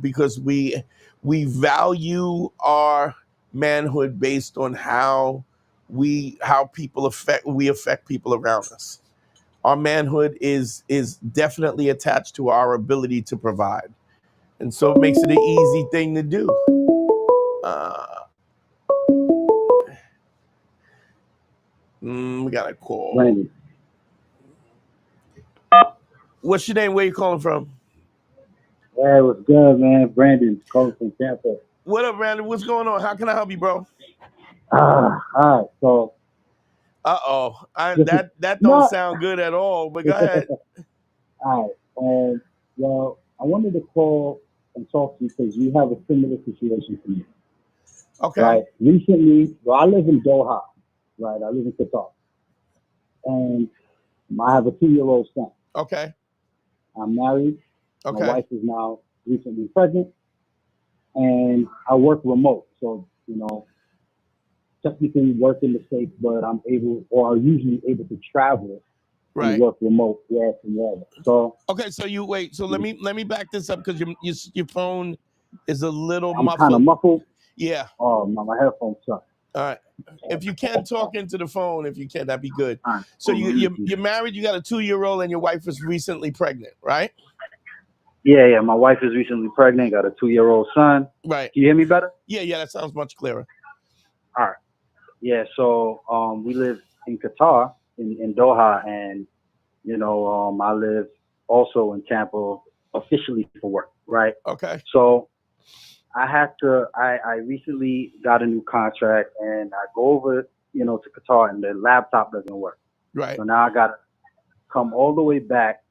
because we value our manhood based on how we affect people around us. Our manhood is definitely attached to our ability to provide. And so it makes it an easy thing to do. We got a call. Brandon. What's your name? Where you calling from? Hey, what's good, man? Brandon, calling from Tampa. What up, Brandon? What's going on? How can I help you, bro? All right, so. That don't sound good at all, but go ahead. All right, well, I wanted to call and talk to you because you have a similar situation to me. Okay. Right. Recently, I live in Doha, right? I live in Qatar. And I have a 2-year-old son. Okay. I'm married. Okay. My wife is now recently pregnant. And I work remote. So, technically work in the States, but I'm usually able to travel and work remote, from wherever. So okay, so you wait. So let me back this up because your phone is a little I'm muffled. kind of muffled. Yeah. Oh, my headphones suck. All right. If you can talk into the phone, if you can, that'd be good. All right. So you're married. You got a 2-year-old, and your wife is recently pregnant, right? Yeah. My wife is recently pregnant. Got a 2-year-old son. Right. Can you hear me better? Yeah. That sounds much clearer. All right. Yeah. So we live in Qatar, in Doha, and I live also in Tampa officially for work. Right. Okay. So I recently got a new contract, and I go over, to Qatar, and the laptop doesn't work. Right. So now I got to come all the way back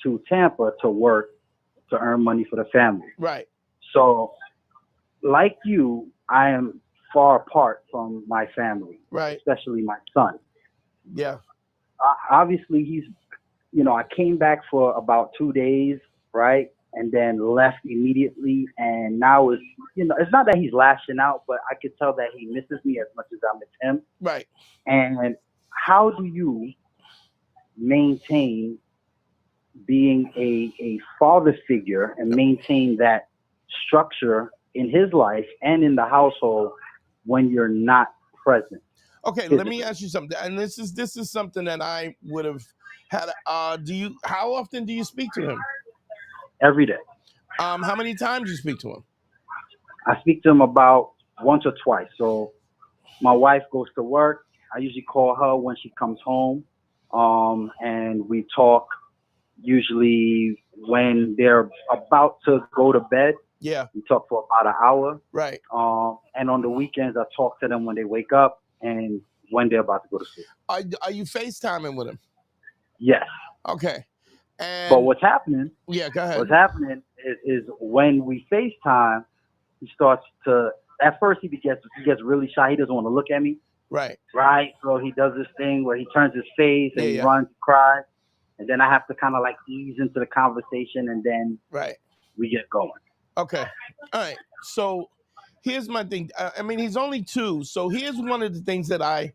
to Tampa to work to earn money for the family. Right. So, like you, I am far apart from my family. Right. Especially my son. Yeah. Obviously, he's, I came back for about 2 days, right? And then left immediately. And now it's not that he's lashing out, but I could tell that he misses me as much as I miss him. Right. And how do you maintain being a father figure and maintain that structure in his life and in the household when you're not present? Okay, let me ask you something. And this is something that I would have had. How often do you speak to him? Every day. How many times do you speak to him? I speak to him about once or twice. So my wife goes to work. I usually call her when she comes home. And we talk usually when they're about to go to bed. Yeah. We talk for about an hour. Right. And on the weekends, I talk to them when they wake up and when they're about to go to sleep. Are you FaceTiming with him? Yes. Okay. But what's happening? Yeah, go ahead. What's happening is when we FaceTime, he starts to. At first, he gets really shy. He doesn't want to look at me. Right. Right. So he does this thing where he turns his face and he runs, cries, and then I have to kind of like ease into the conversation, and then we get going. Okay. All right. So here's my thing. I mean, he's only 2, so here's one of the things that I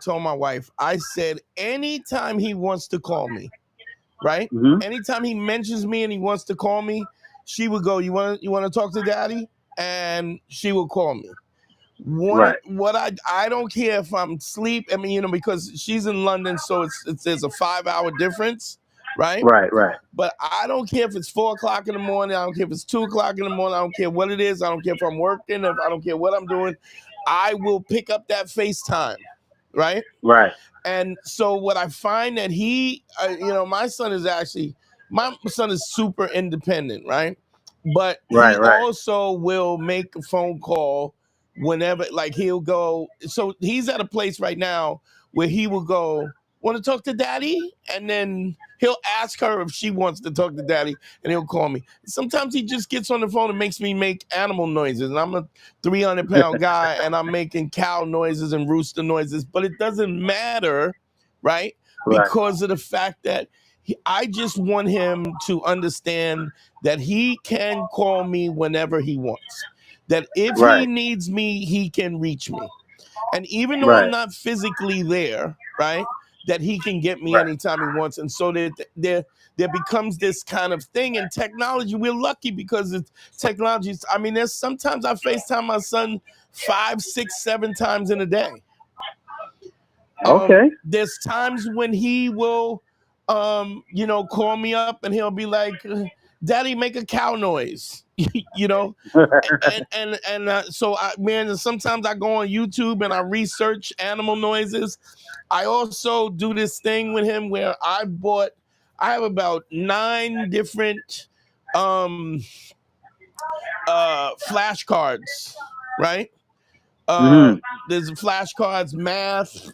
told my wife. I said, anytime he wants to call me, right? Mm-hmm. Anytime he mentions me and he wants to call me, she would go, you want to talk to daddy? And she will call me. What I don't care if I'm asleep. I mean, because she's in London, so there's a 5-hour difference, right? Right. But I don't care if it's 4 o'clock in the morning. I don't care if it's 2 o'clock in the morning. I don't care what it is. I don't care if I'm working. If I don't care what I'm doing, I will pick up that FaceTime, right? Right. And so what I find that my son is super independent, right? But he also will make a phone call whenever, like he'll go. So he's at a place right now where he will go, want to talk to daddy? And then he'll ask her if she wants to talk to daddy, and he'll call me. Sometimes he just gets on the phone and makes me make animal noises. And I'm a 300-pound guy, and I'm making cow noises and rooster noises, but it doesn't matter, right? Because of the fact that I just want him to understand that he can call me whenever he wants. That if he needs me, he can reach me. And even though I'm not physically there, right, that he can get me anytime he wants. And so there becomes this kind of thing in technology. We're lucky because it's technology. I mean, there's sometimes I FaceTime my son 5, 6, 7 times in a day. There's times when he will, call me up and he'll be like, "Daddy, make a cow noise," and sometimes I go on YouTube and I research animal noises. I also do this thing with him where I have about 9 different flashcards, right? There's flashcards, math,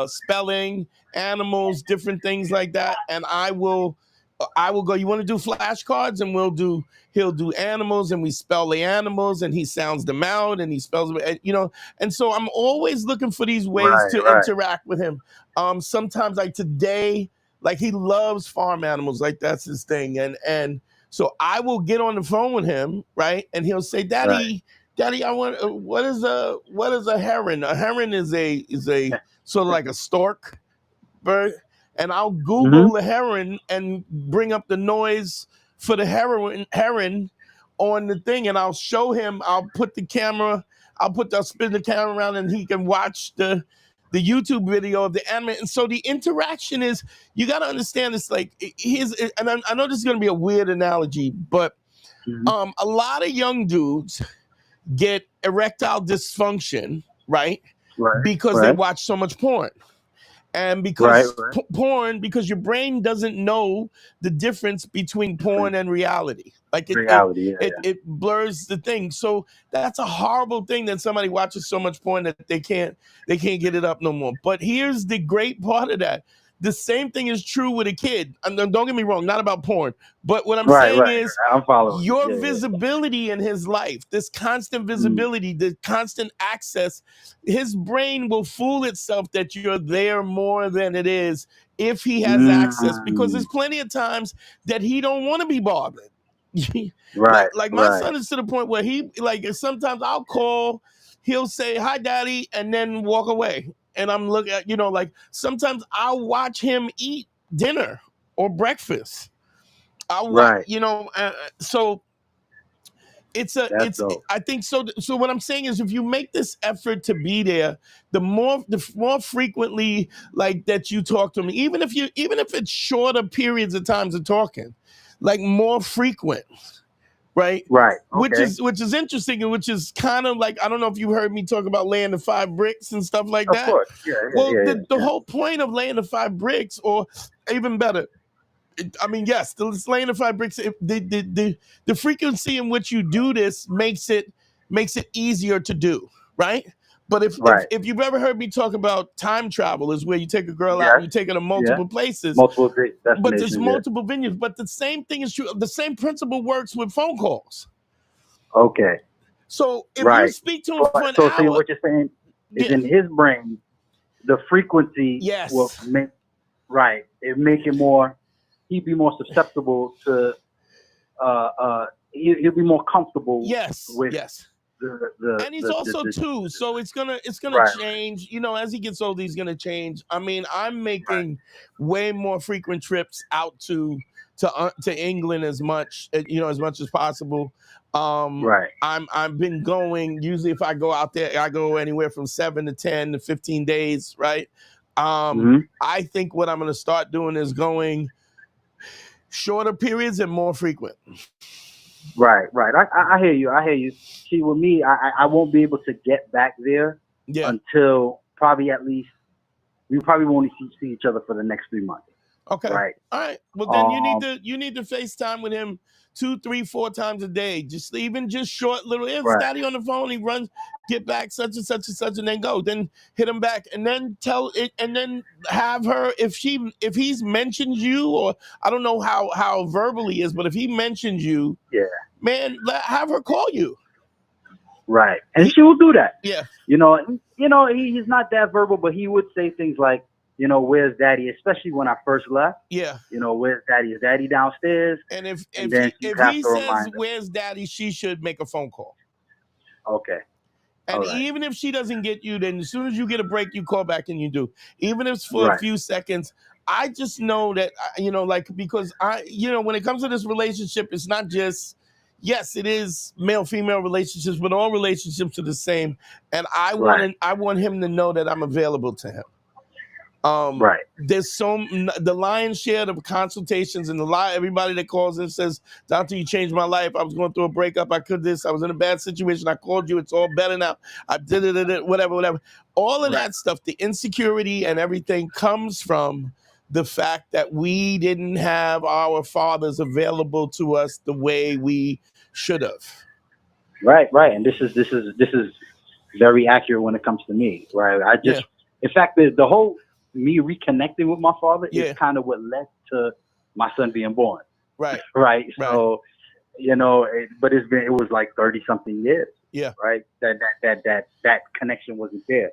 spelling, animals, different things like that. And I will go, you want to do flashcards? And he'll do animals, and we spell the animals, and he sounds them out, and he spells them, and so I'm always looking for these ways to interact with him. Sometimes like today, like he loves farm animals, like that's his thing. And so I will get on the phone with him, right? And he'll say, Daddy, I want. What is a heron? A heron is a sort of like a stork bird. and I'll Google the heron and bring up the noise for the heron on the thing, and I'll show him. I'll spin the camera around, and he can watch the YouTube video of the anime. And so the interaction is, you got to understand, it's like, and I know this is going to be a weird analogy, but a lot of young dudes get erectile dysfunction, right? Because they watch so much porn. And because porn, because your brain doesn't know the difference between porn and reality. Like it blurs the thing. So that's a horrible thing, that somebody watches so much porn that they can't get it up no more. But here's the great part of that. The same thing is true with a kid. And don't get me wrong, not about porn. But what I'm saying is, your visibility in his life, this constant visibility, the constant access, his brain will fool itself that you're there more than it is if he has access, because there's plenty of times that he don't want to be bothered. Like my son is to the point where he, like, sometimes I'll call, he'll say, "Hi, Daddy," and then walk away. And I'm looking at, like, sometimes I'll watch him eat dinner or breakfast. I'll watch, so I think so. So what I'm saying is, if you make this effort to be there, the more frequently, like, that you talk to him, even if it's shorter periods of times of talking, like, more frequent. Right. Okay. Which is interesting, and which is kind of like, I don't know if you heard me talk about laying the 5 bricks and stuff like that. Of course. The whole point of laying the 5 bricks, or even better, I mean, yes, the laying the 5 bricks, the frequency in which you do this makes it easier to do, right? But if you've ever heard me talk about time travel, is where you take a girl out and you take her to multiple places, but there's multiple venues. But the same thing is true. The same principle works with phone calls. Okay. So if you speak to him for an hour, so what you're saying is, in his brain, the frequency will make it make it more. He'd be more susceptible to. He'll be more comfortable. With and he's also too, so it's gonna change. As he gets older, he's gonna change. I mean, I'm making way more frequent trips out to England as much as possible. I've been going, usually if I go out there, I go anywhere from 7 to 10 to 15 days, right? I think what I'm gonna start doing is going shorter periods and more frequent. Right. I hear you. See, with me, I won't be able to get back there until probably we probably won't see each other for the next 3 months. Okay. Right. All right. Well, then you need to FaceTime with him 2, 3, 4 times a day. Just short little. If Daddy on the phone, he runs, get back such and such and such, and then go. Then hit him back, and then tell it, and then have her, if he's mentioned you, or I don't know how verbal he is, but if he mentions you, man, have her call you. Right, and she will do that. Yeah. He's not that verbal, but he would say things like, "Where's Daddy?" Especially when I first left. Yeah. "Where's Daddy? Is Daddy downstairs?" And if he says, "Where's Daddy?" she should make a phone call. Okay. And even if she doesn't get you, then as soon as you get a break, you call back and you do. Even if it's for a few seconds. I just know that, because when it comes to this relationship, it's not just, yes, it is male-female relationships, but all relationships are the same. And I want him to know that I'm available to him. There's the lion's share of consultations, and everybody that calls and says, "Doctor, you changed my life. I was going through a breakup. I was in a bad situation. I called you. It's all better now. I did it, whatever. All of that stuff, the insecurity and everything, comes from the fact that we didn't have our fathers available to us the way we should have. Right. And this is very accurate when it comes to me. Right. In fact, the whole me reconnecting with my father is kind of what led to my son being born. Right. So, but it was like 30 something years. Yeah. Right. That connection wasn't there.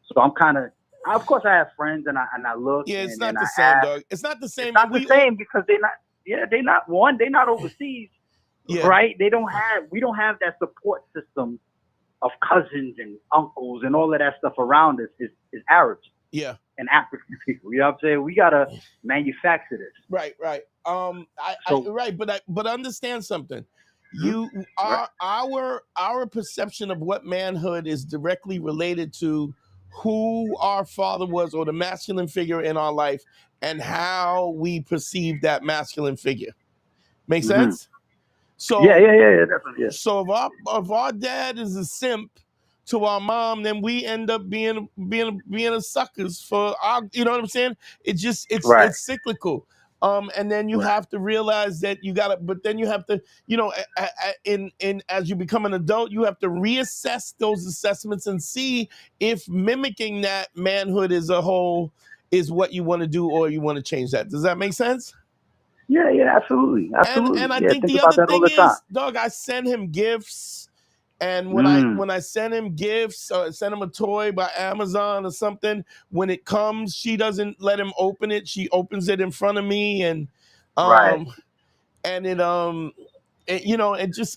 So I'm kind of, of course I have friends and I look. Yeah, it's not the same, dog. It's not the same. It's not the same because they're not overseas. Yeah. Right. We don't have that support system of cousins and uncles and all of that stuff around us. Is Arabs. Yeah. and African people. You know what I'm saying? We gotta manufacture this. Right. So, Right, but understand something. mhm, You right. our perception of what manhood is directly related to who our father was or the masculine figure in our life and how we perceive that masculine figure. Make Mhm. sense? So Yeah. Definitely. Yeah. so if our dad is a simp to our mom, then we end up being a suckers for our, you know what I'm saying? Right. It's cyclical. And then you Right. have to realize that but then you have to, in as you become an adult, you have to reassess those assessments and see if mimicking that manhood as a whole is what you want to do or you want to change that. Does that make sense? Yeah. Absolutely. And Absolutely. I Yeah. think Think the about other that all thing the time. is, dog, I send him gifts. And Mm. when I send him gifts, send him a toy by Amazon or something, when it comes, she doesn't let him open it. She opens it in front of me, and Right. um and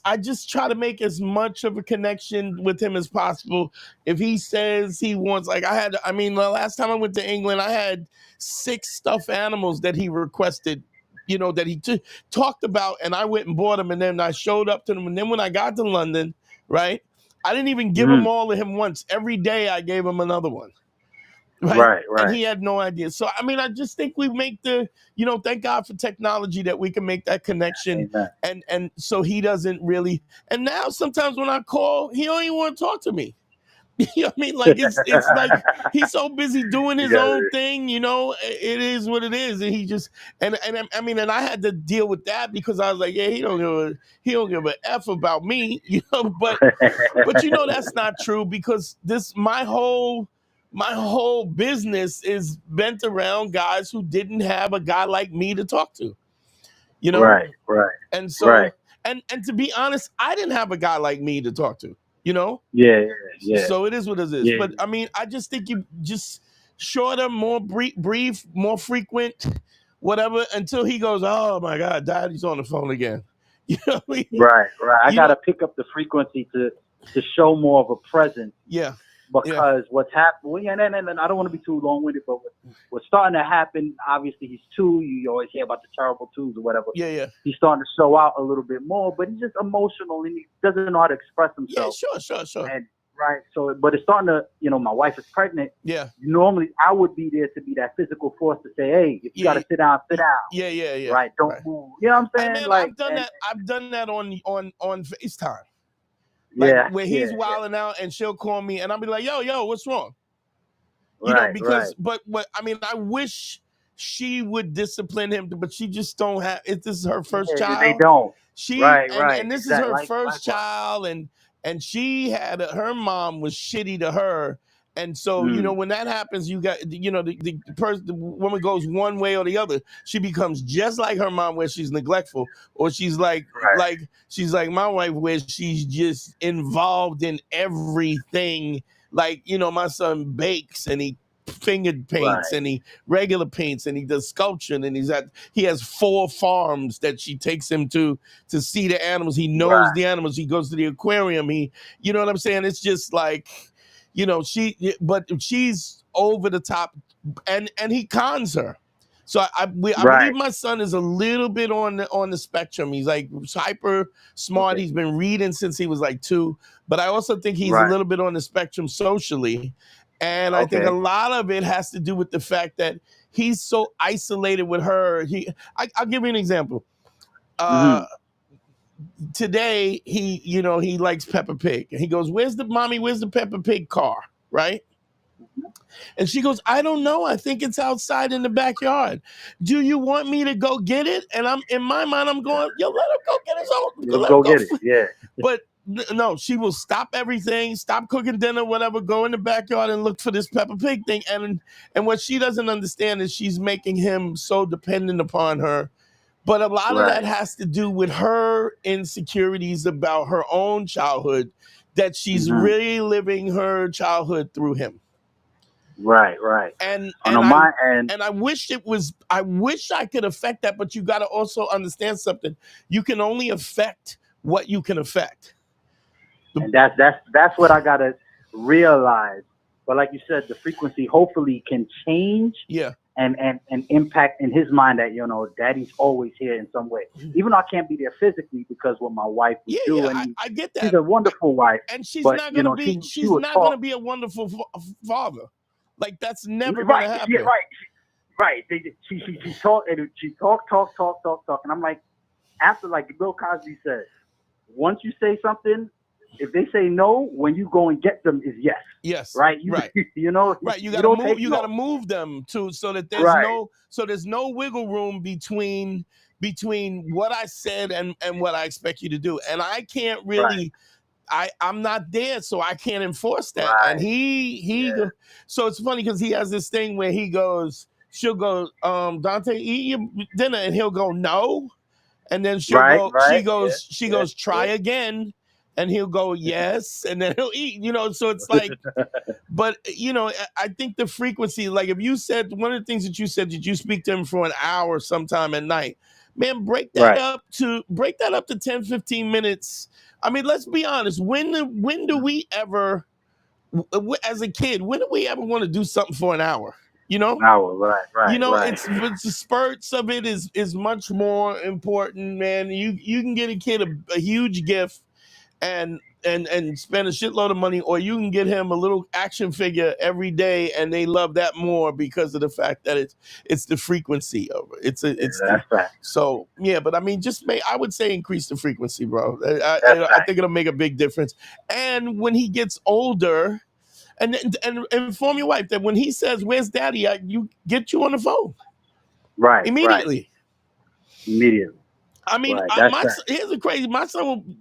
I just try to make as much of a connection with him as possible. If he says he wants, like the last time I went to England, I had 6 stuffed animals that he requested, that he talked about, and I went and bought them, and then I showed up to them, and then when I got to London, right, I didn't even give them Mm. all to him once. Every day I gave him another one. Right. Right. And Right. he had no idea. So, I just think we make thank God for technology that we can make that connection. Amen. And so he doesn't really, and now sometimes when I call, he don't even want to talk to me. You know what I mean? Like it's like he's so busy doing You his got own it. thing, it is what it is. And he just, and I had to deal with that because I was like, yeah, he don't give a F about me, but that's not true because my whole business is bent around guys who didn't have a guy like me to talk to, Right. Right. and so Right. and to be honest, I didn't have a guy like me to talk to, Yeah. Yeah. so it is what it is. Yeah. But I just think you just shorter, more brief, more frequent, whatever, until he goes, oh my God, Daddy's on the phone again. You know what I mean? Right. Right. I You got know, to pick up the frequency to show more of a presence. yeah. Because what's happening, well, yeah, and I don't want to be too long-winded, but what's starting to happen, obviously he's 2, you always hear about the terrible 2s or whatever. Yeah. He's starting to show out a little bit more, but he's just emotional and he doesn't know how to express Yeah, himself. sure. And right, so, but it's starting to, my wife is pregnant. Yeah. Normally I would be there to be that physical force to say, hey, if you got to sit down, sit down. Yeah. Right, don't move. You know what I'm saying? Man, Like, I've done that on FaceTime. Like yeah, where he's wilding out and she'll call me and I'll be like, yo, what's wrong? Because but what I wish she would discipline him, but she just don't have it. This is her first child. They don't. Right. And this is her first child, and she had her mom was shitty to her. And so, when that happens, you got, the woman goes one way or the other. She becomes just like her mom, where she's neglectful, or she's like my wife, where she's just involved in everything. Like, my son bakes and he finger paints and he regular paints and he does sculpture and he has 4 farms that she takes him to see the animals. He knows the animals. He goes to the aquarium. You know what I'm saying? It's just like, but she's over the top and he cons her. So I believe my son is a little bit on the spectrum. He's like hyper smart. He's been reading since he was like 2, but I also think he's a little bit on the spectrum socially. And I think a lot of it has to do with the fact that he's so isolated with her. I'll give you an example. Today, he likes Peppa Pig. And he goes, where's the Peppa Pig car? Right? And she goes, I don't know. I think it's outside in the backyard. Do you want me to go get it? And in my mind, I'm going, let him go get his own. Let him go get it. Yeah. But no, she will stop everything, stop cooking dinner, whatever, go in the backyard and look for this Peppa Pig thing. And what she doesn't understand is she's making him so dependent upon her. But a lot of that has to do with her insecurities about her own childhood, that she's really living her childhood through him. Right. And I wish I could affect that, but you got to also understand something. You can only affect what you can affect. And that's what I gotta realize. But like you said, the frequency hopefully can change. Yeah. And impact in his mind that, daddy's always here in some way. Even though I can't be there physically because what my wife would do. And I get that. She's a wonderful wife. And she's but, not gonna be she would not talk. gonna be a wonderful father. Like that's never gonna happen. Yeah, right. She talk and she talk. And I'm like, after like Bill Cosby said, once you say something, if they say no, when you go and get them is yes. Yes. Right. Right. Right. You gotta move. You gotta move them so that there's no wiggle room between what I said and what I expect you to do. And I can't really. I'm not there, so I can't enforce that. Right. And he so it's funny because he has this thing where she'll go, Dante, eat your dinner, and he'll go no, and then she goes, try again. And he'll go, yes, and then he'll eat, so it's like, but, I think the frequency, like if you said, one of the things that you said, did you speak to him for an hour sometime at night? Man, break that up to 10, 15 minutes. I mean, let's be honest. When do we ever, as a kid, when do we ever want to do something for an hour? An hour, right. It's the spurts of it is much more important, man. You can get a kid a huge gift and spend a shitload of money, or you can get him a little action figure every day, and they love that more because of the fact that it's the frequency of it. That's right. So yeah, but I mean, I would say increase the frequency, bro. I think it'll make a big difference. And when he gets older, and inform your wife that when he says, "Where's Daddy?" you get you on the phone, right, immediately. Immediately. I mean, here's the crazy. My son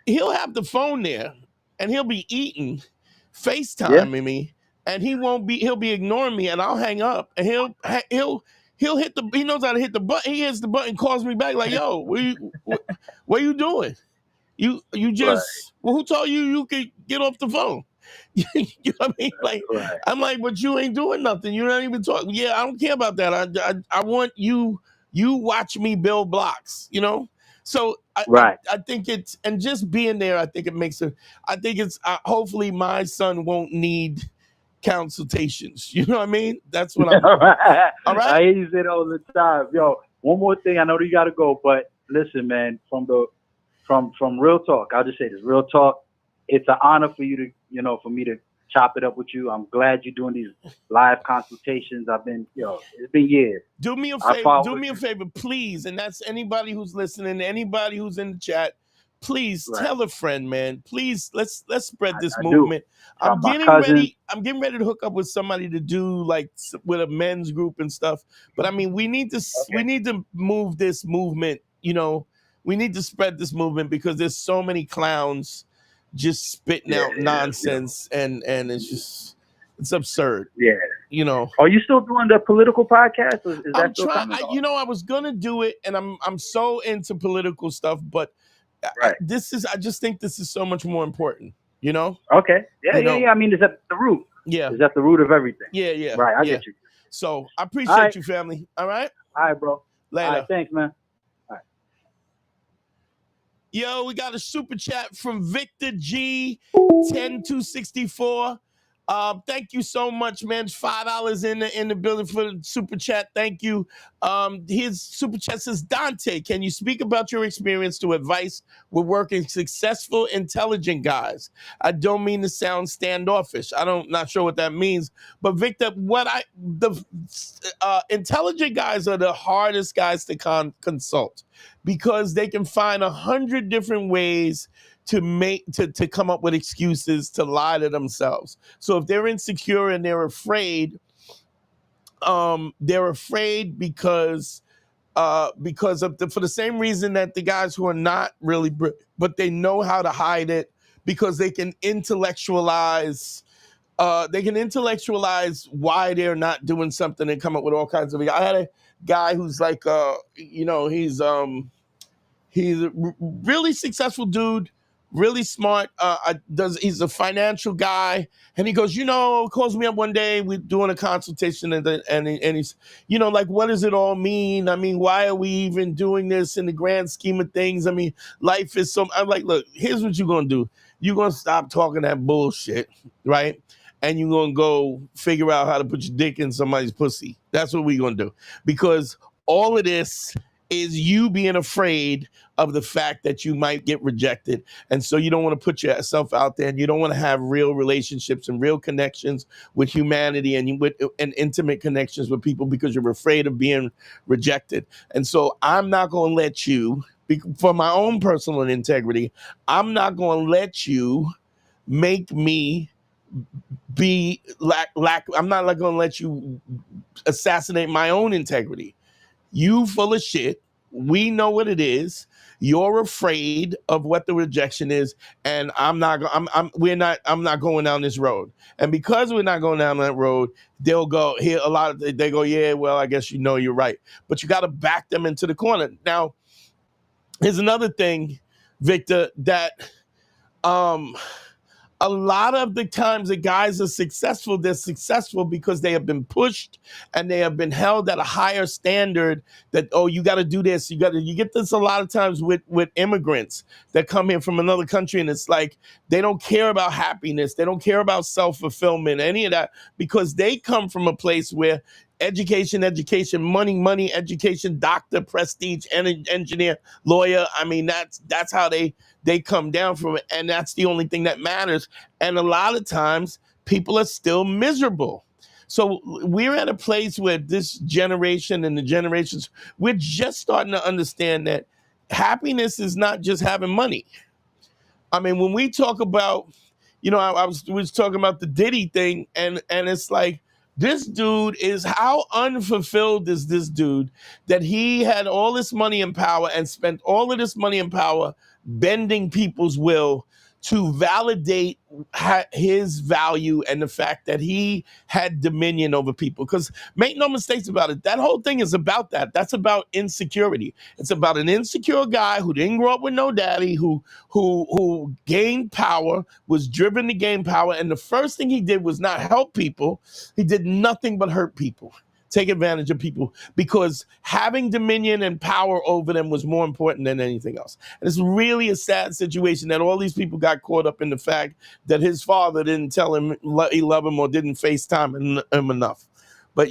he'll have the phone there and he'll be eating, FaceTiming me, and he'll be ignoring me, and I'll hang up, and he'll hit he knows how to hit the button. He hits the button, calls me back like, yo, what are you doing? You just, well, who told you could get off the phone? You know what I mean? Like, I'm like, but you ain't doing nothing. You're not even talking. Yeah, I don't care about that. I want you watch me build blocks, So I think it's, and just being there, I think it makes I think it's, hopefully my son won't need consultations. You know what I mean? That's what I'm. All right. I hear you say it all the time. Yo, one more thing. I know you got to go, but listen, man, from real talk, I'll just say this, real talk. It's an honor for you to, for me to chop it up with you. I'm glad you're doing these live consultations. It's been years. Do me a favor, please. And that's anybody who's listening, anybody who's in the chat, please tell a friend, man. Please, let's spread this movement. I'm getting ready to hook up with somebody to do like with a men's group and stuff. But I mean, we need to move this movement, we need to spread this movement because there's so many clowns just spitting out nonsense, and it's absurd. Yeah. Are you still doing the political podcast? Is that still coming on? I was gonna do it, and I'm so into political stuff, but I just think this is so much more important. Okay. Yeah. I mean, it's at the root. Yeah. It's at the root of everything. Yeah. Right. I get you. So I appreciate you, family. All right. All right, bro. Later. All right, thanks, man. Yo, we got a super chat from Victor G 10264. Thank you so much, man. $5 in the building for the super chat. Thank you. His super chat says, Dante, can you speak about your experience to advice with working successful, intelligent guys? I don't mean to sound standoffish. Not sure what that means. But Victor, intelligent guys are the hardest guys to consult because they can find 100 different ways to come up with excuses to lie to themselves. So if they're insecure and they're afraid because for the same reason that the guys who are not really, but they know how to hide it because they can intellectualize. They can intellectualize why they're not doing something and come up with all kinds of. I had a guy who's like, he's a really successful dude. Really smart. He's a financial guy, and he goes, calls me up one day. We're doing a consultation, and he's, like, what does it all mean? I mean, why are we even doing this in the grand scheme of things? I mean, life is so. I'm like, look, here's what you're gonna do. You're gonna stop talking that bullshit, right? and you're going to go figure out how to put your dick in somebody's pussy. That's what we're going to do. Because all of this is you being afraid of the fact that you might get rejected. And so you don't want to put yourself out there, and you don't want to have real relationships and real connections with humanity and intimate connections with people because you're afraid of being rejected. And so I'm not going to let you, for my own personal integrity, I'm not going to let you make me be I'm not going to let you assassinate my own integrity. You full of shit. We know what it is. You're afraid of what the rejection is, and I'm not going down this road. And because we're not going down that road, they'll go here. They go, yeah, well, I guess you're right. But you got to back them into the corner. Now, here's another thing, Victor, that a lot of the times the guys are successful, they're successful because they have been pushed and they have been held at a higher standard that, oh, you got to do this. You get this a lot of times with immigrants that come here from another country, and it's like they don't care about happiness. They don't care about self-fulfillment, any of that, because they come from a place where education, money, education, doctor, prestige, engineer, lawyer. I mean, that's how they come down from it. And that's the only thing that matters. And a lot of times people are still miserable. So we're at a place where this generation and the generations, we're just starting to understand that happiness is not just having money. I mean, when we talk about, we was talking about the Diddy thing, and it's like, this dude is, how unfulfilled is this dude that he had all this money and power and spent all of this money and power bending people's will to validate his value and the fact that he had dominion over people. Because make no mistakes about it, that whole thing is about that. That's about insecurity. It's about an insecure guy who didn't grow up with no daddy, who gained power, was driven to gain power. And the first thing he did was not help people. He did nothing but hurt people, take advantage of people, because having dominion and power over them was more important than anything else. And it's really a sad situation that all these people got caught up in the fact that his father didn't tell him he loved him or didn't FaceTime him enough. But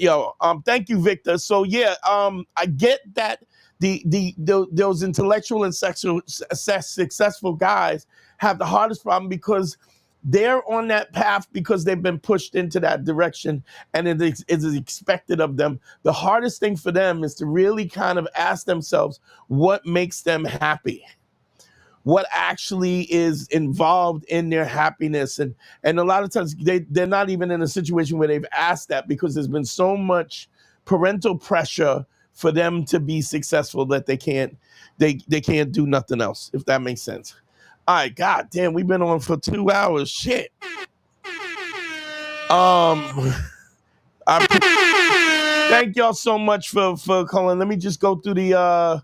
thank you, Victor. So yeah, I get that those intellectual and successful guys have the hardest problem because they're on that path because they've been pushed into that direction and it is expected of them. The hardest thing for them is to really kind of ask themselves what makes them happy, what actually is involved in their happiness. And a lot of times they're not even in a situation where they've asked that because there's been so much parental pressure for them to be successful that they can't do nothing else, if that makes sense. All right, God damn, we've been on for 2 hours. Shit. Thank y'all so much for calling. Let me just go through the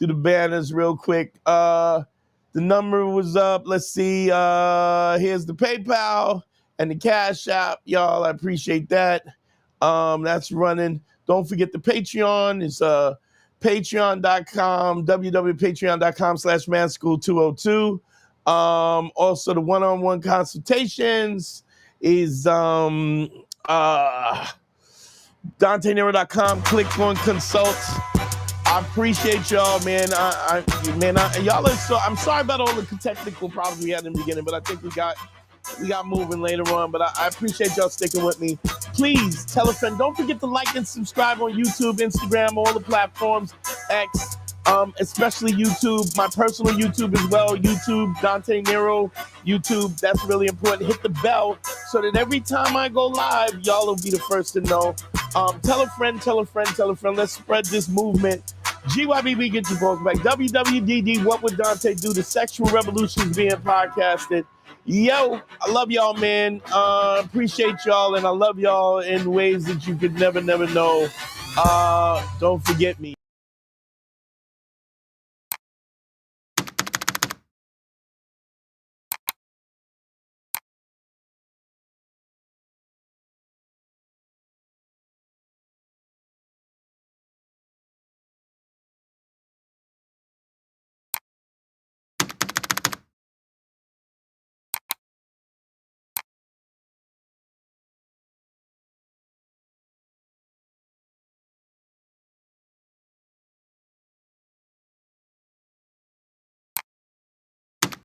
banners real quick. The number was up. Let's see. Here's the PayPal and the Cash App. Y'all, I appreciate that. That's running. Don't forget the Patreon. It's patreon.com, www.patreon.com/manschool202. Also the one-on-one consultations is DanteNero.com. Click on consult. I appreciate y'all, man. Y'all are so. I'm sorry about all the technical problems we had in the beginning, but I think we got moving later on. But I appreciate y'all sticking with me. Please tell a friend. Don't forget to like and subscribe on YouTube, Instagram, all the platforms, X, especially YouTube, my personal YouTube as well. YouTube, Dante Nero, YouTube. That's really important. Hit the bell so that every time I go live, y'all will be the first to know. Tell a friend. Let's spread this movement. GYBB, get your balls back. WWDD, what would Dante do? The sexual revolution is being podcasted. Yo, I love y'all, man. Appreciate y'all, and I love y'all in ways that you could never know. Don't forget me.